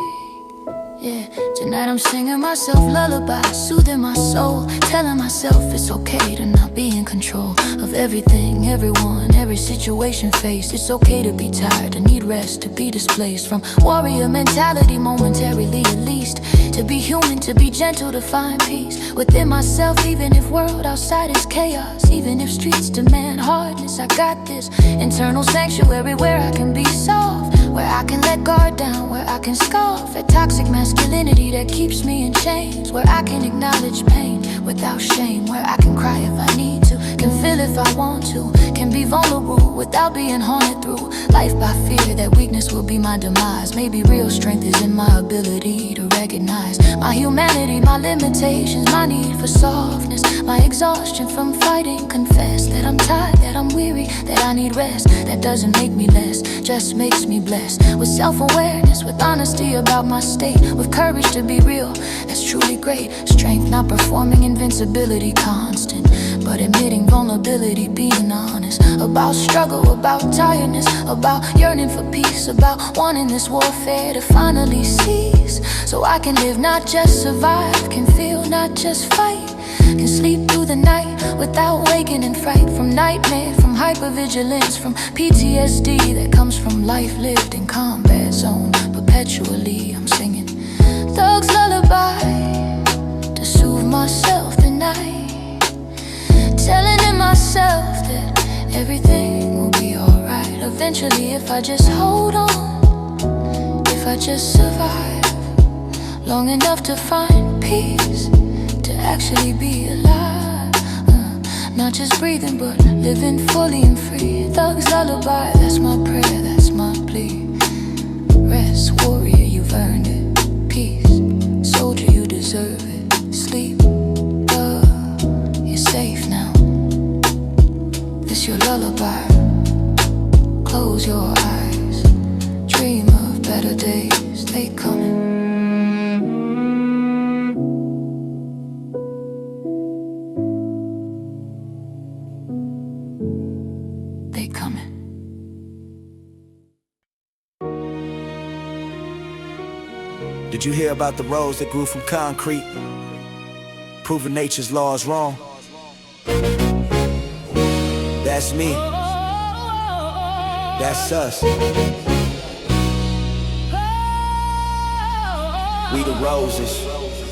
Yeah, tonight I'm singing myself lullabies, soothing my soul, telling myself it's okay to not be in control of everything, everyone, every situation faced. It's okay to be tired, to need rest, to be displaced from warrior mentality momentarily at least. To be human, to be gentle, to find peace within myself, even if world outside is chaos, even if streets demand hardness. I got this internal sanctuary where I can be soft, where I can let guard down, where I can scoff at toxic masculinity that keeps me in chains, where I can acknowledge pain without shame, where I can cry if I need to, can feel if I want to, can be vulnerable without being haunted through life by fear that weakness will be my demise. Maybe real strength is in my ability to recognize my humanity, my limitations, my need for softness, my exhaustion from fighting. Confess that I'm tired, that I'm weary, that I need rest. That doesn't make me less, just makes me blessed. With self-awareness, with honesty about my state, with courage to be real, that's truly great. Strength, not performing invincibility constant, but admitting vulnerability, being honest about struggle, about tiredness, about yearning for peace, about wanting this warfare to finally cease, so I can live, not just survive, can feel, not just fight, can sleep through the night without waking in fright from nightmare, from hypervigilance, from PTSD that comes from life lived in combat zone. Perpetually I'm singing thug's lullaby to soothe myself the night, telling myself that everything will be alright eventually if I just hold on, if I just survive long enough to find peace, to actually be alive, not just breathing but living fully and free. Thug's lullaby, that's my prayer, that's my plea. Rest, warrior, you've earned it. Peace, soldier, you deserve it. Sleep, you're safe now. This your lullaby. Close your eyes, dream of better days, they coming. They coming. Did you hear about the rose that grew from concrete, proving nature's laws wrong? The That's me. That's us. We the Roses.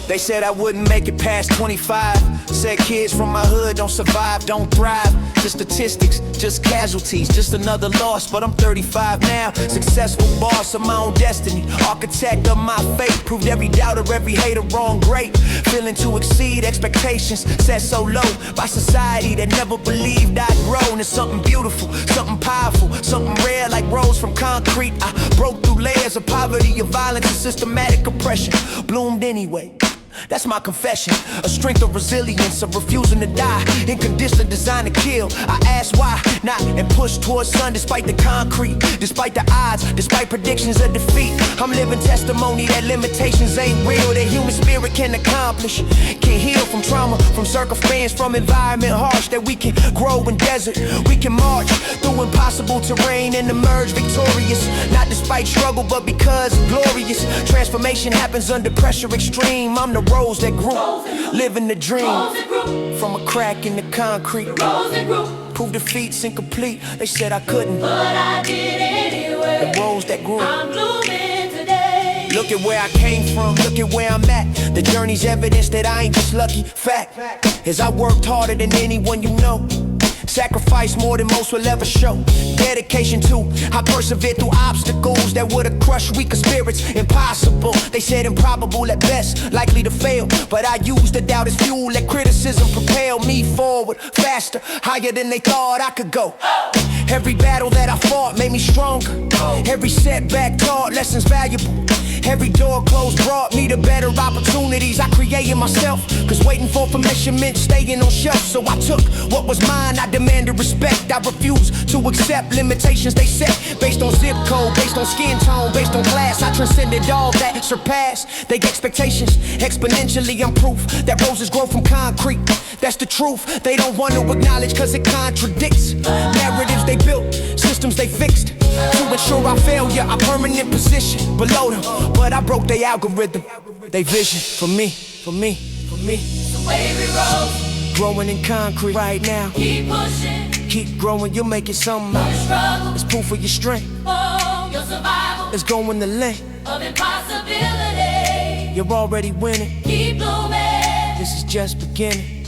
They said I wouldn't make it past 25. Said kids from my hood don't survive, don't thrive. Just statistics, just casualties, just another loss. But I'm 35 now, successful boss of my own destiny, architect of my fate. Proved every doubter, every hater wrong, great. Feeling to exceed expectations set so low by society that never believed I'd grow into something beautiful, something powerful, something rare like rose from concrete. I broke through layers of poverty, of violence and systematic oppression. Bloomed anyway. That's my confession, a strength of resilience, of refusing to die, in condition designed to kill. I ask why not and push towards sun despite the concrete, despite the odds, despite predictions of defeat. I'm living testimony that limitations ain't real, that human spirit can accomplish, can heal from trauma, from circumstance, from environment harsh, that we can grow in desert, we can march through impossible terrain and emerge victorious, not despite struggle but because glorious. Transformation happens under pressure extreme. I'm the rose that grew, living the dream. From a crack in the concrete, proved defeat's incomplete. They said I couldn't, but I did anyway. The rose that grew, I'm blooming today. Look at where I came from, look at where I'm at. The journey's evidence that I ain't just lucky. Fact is I worked harder than anyone you know. Sacrifice more than most will ever show. Dedication too, I persevered through obstacles that would've crushed weaker spirits. Impossible, they said improbable at best, likely to fail. But I used the doubt as fuel, let criticism propel me forward, faster, higher than they thought I could go. Every battle that I fought made me stronger. Every setback taught lessons valuable. Every door closed brought me to better opportunities I created myself. Cause waiting for permission meant staying on shelf. So I took what was mine, I demanded respect. I refused to accept limitations they set. Based on zip code, based on skin tone, based on class. I transcended all that, surpassed their expectations. Exponentially I'm proof that roses grow from concrete. That's the truth, they don't want to acknowledge cause it contradicts narratives they built, systems they fixed to ensure our failure, our permanent position below them. But I broke their algorithm, they vision for me, for me, for me. The way we roll, growing in concrete right now. keep pushing, Keep growing, you'll make it something. the struggle, It's proof of your strength. oh, your survival Let's go in the length. of impossibility. You're already winning. Keep blooming. This is just beginning.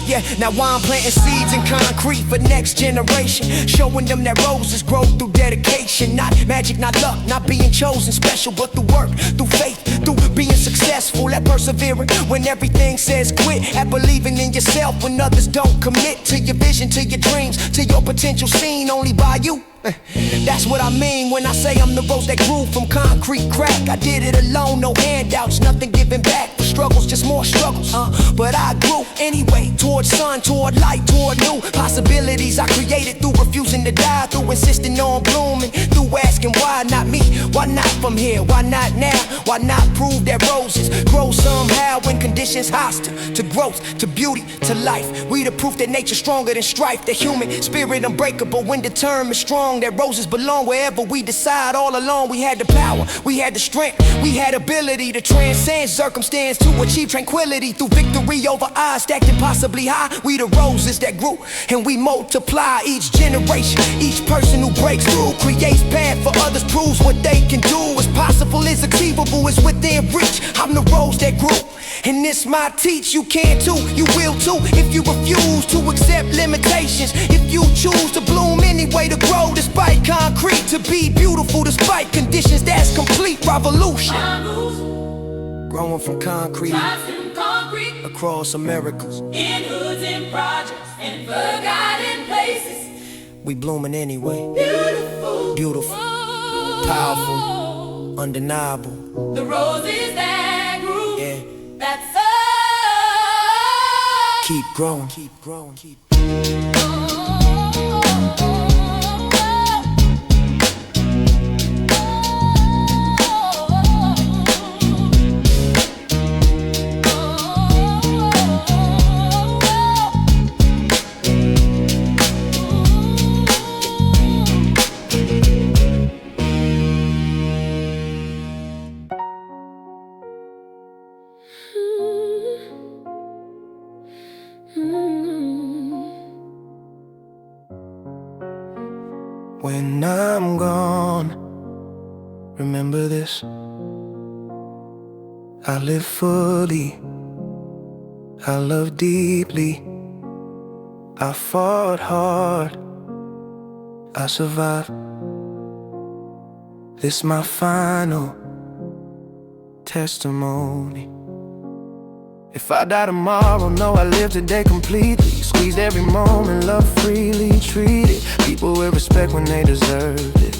Yeah, now I'm planting seeds in concrete for next generation, showing them that roses grow through dedication. Not magic, not luck, not being chosen special, but through work, through faith, through being successful, at persevering when everything says quit, at believing in yourself when others don't commit to your vision, to your dreams, to your potential seen only by you. That's what I mean when I say I'm the rose that grew from concrete crack. I did it alone, no handouts, nothing giving back. Struggles, just more struggles, but I grew anyway, toward sun, toward light, toward new possibilities I created through refusing to die, through insisting on blooming, through asking why not me, why not from here, why not now, why not prove that roses grow somehow when conditions hostile to growth, to beauty, to life. We the proof that nature's stronger than strife, the human spirit unbreakable when determined strong, that roses belong wherever we decide. All along we had the power, we had the strength, we had ability to transcend circumstance, to achieve tranquility through victory over odds stacked impossibly high. We the roses that grew and we multiply each generation. Each person who breaks through creates path for others, proves what they can do is possible, is achievable, is within reach. I'm the rose that grew, and this my teach. You can too, you will too, if you refuse to accept limitations. If you choose to bloom anyway, to grow despite concrete, to be beautiful despite conditions, that's complete revolution. Growing from concrete, across Americas, In hoods and projects and forgotten places. we blooming anyway. Beautiful, Beautiful, powerful, undeniable. the roses that grew. Yeah, That's us. keep growing, keep growing, keep. When I'm gone, remember this: I live fully, I love deeply, I fought hard, I survived. This my final testimony. If I die tomorrow, know I live today completely. Squeezed every moment, love freely, treated people with respect when they deserved it.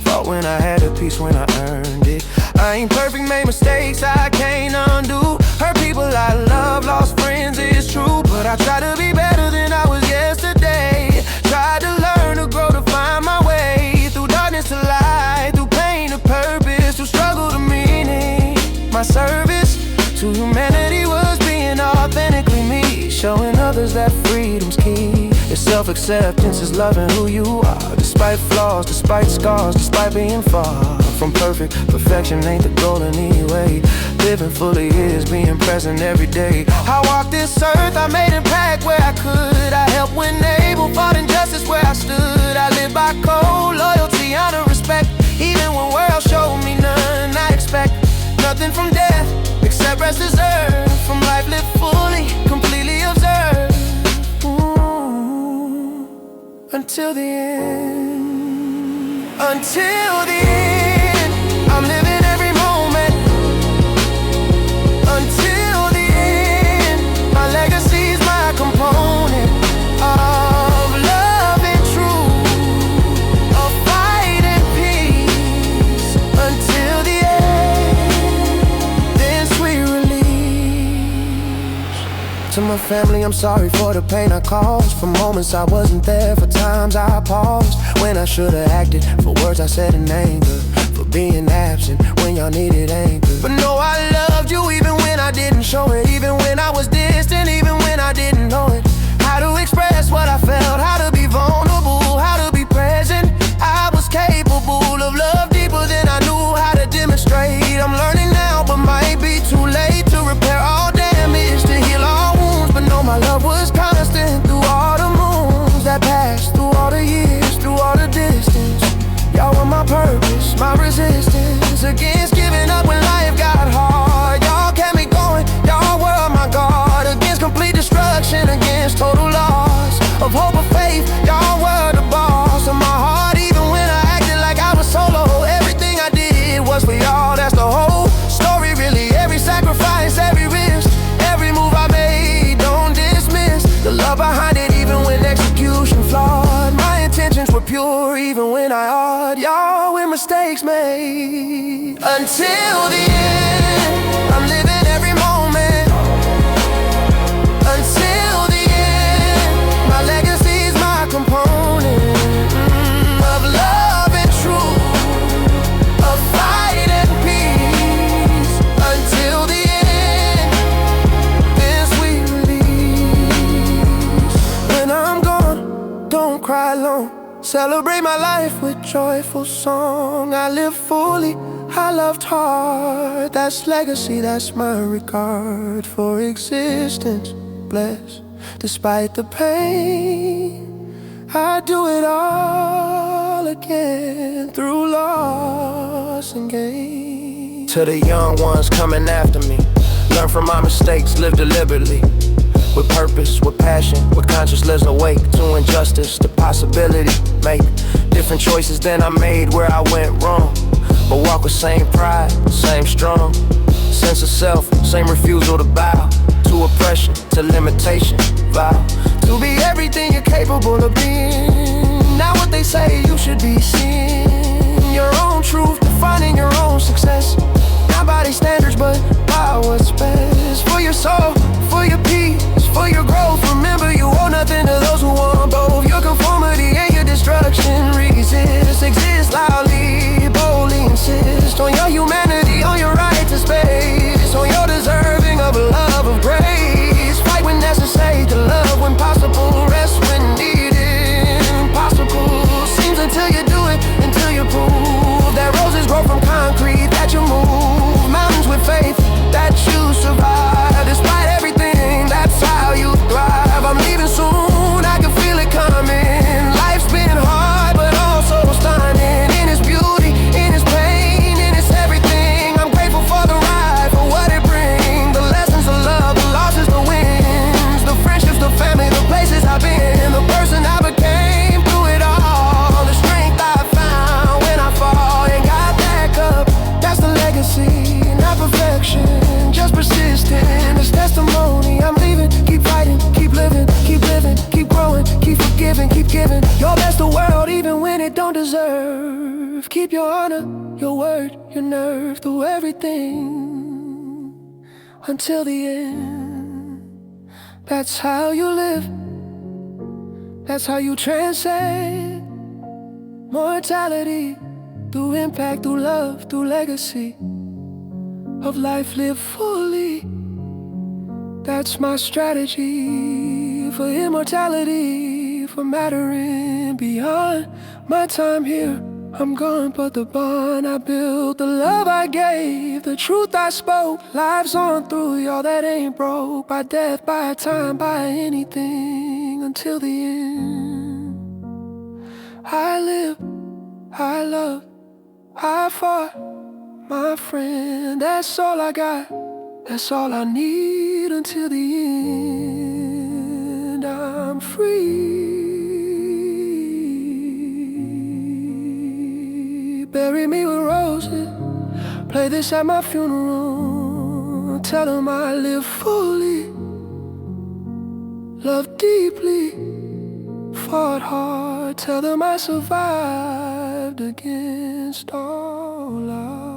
Fought when I had a peace, when I earned it. I ain't perfect, made mistakes I can't undo. Hurt people I love, lost friends, it's true. But I try to be better than I was yesterday. Tried to learn to grow, to find my way. Through darkness to light, through pain to purpose, through struggle to meaning. My service to humanity was being authentically me, showing others that freedom's key. It's self-acceptance, is loving who you are, despite flaws, despite scars, despite being far from perfect. Perfection ain't the goal in any way. Living fully is being present every day. I walked this earth, I made impact where I could. I helped when able, fought injustice where I stood. I live by code, loyalty, honor, respect. Even when world showed me none, I expect nothing from death except rest deserved. From life lived fully, completely observed. Until the end. Until the end, I'm living every moment. Until the end, my legacy's my component of love and truth, of fight and peace. Until the end, then sweet release. To my family, I'm sorry for the pain I caused. For moments I wasn't there, for times I paused when I should've acted, for words I said in anger, for being absent when y'all needed anchor. But no, I loved you even when I didn't show it, even when I was distant, even when I didn't know it. How to express what I felt, how to be vulnerable, how to be present. I was capable of love deeper than I knew how to demonstrate. I'm learning now, but might be too late to repair all damage, to heal all wounds. But no, my love was constant through all the moons that passed, through all the years, through all the distance. Y'all were my purpose, my resistance against giving up when life got hard. Y'all kept me going, y'all were my guard against complete destruction, against total loss of hope or faith. Y'all were the boss of my heart, even when I acted like I was solo. Everything I did was for y'all, that's the whole story really. Every sacrifice, every risk, every move I made, don't dismiss the love behind it, even when execution flawed. My intentions were pure, even when I awed y'all with mistakes made. Until the end, I'm living every moment. Until the end, my legacy's my component of love and truth, of fight and peace. Until the end, then sweet release. When I'm gone, don't cry alone. Celebrate my life with joyful song. I live fully, I loved hard. That's legacy, that's my regard for existence. Blessed despite the pain, I do it all again through loss and gain. To the young ones coming after me, learn from my mistakes, live deliberately, with purpose, with passion, with consciousness awake to injustice, the possibility. Make different choices than I made where I went wrong, but walk with same pride, same strong sense of self, same refusal to bow to oppression, to limitation. Vow to be everything you're capable of being. Not what they say you should be seeing. Your own truth, defining your own success. Not by these standards, but by what's best for your soul, for your peace, for your growth. Remember, you owe nothing to those who want both. Your conformity and your destruction. Resist, exist loudly, boldly insist on your humanity, on your right to space, on your deserving of a love of grace. Fight when necessary, to love when possible, rest when needed. Impossible seems until you do it, until you prove that roses grow from concrete, that you move mountains with faith, that you survive despite everything. That's how you thrive. I'm leaving soon, I can feel keep giving your best to the world even when it don't deserve. Keep your honor, your word, your nerve through everything until the end. That's how you live, that's how you transcend mortality, through impact, through love, through legacy of life lived fully. That's my strategy for immortality, for mattering beyond my time here. I'm gone, but the bond I built, the love I gave, the truth I spoke, lives on through, y'all that ain't broke by death, by time, by anything until the end. I live, I love, I fought, my friend, that's all I got, that's all I need until the end. I'm free. Bury me with roses, play this at my funeral. Tell them I live fully, loved deeply, fought hard. Tell them I survived against all odds.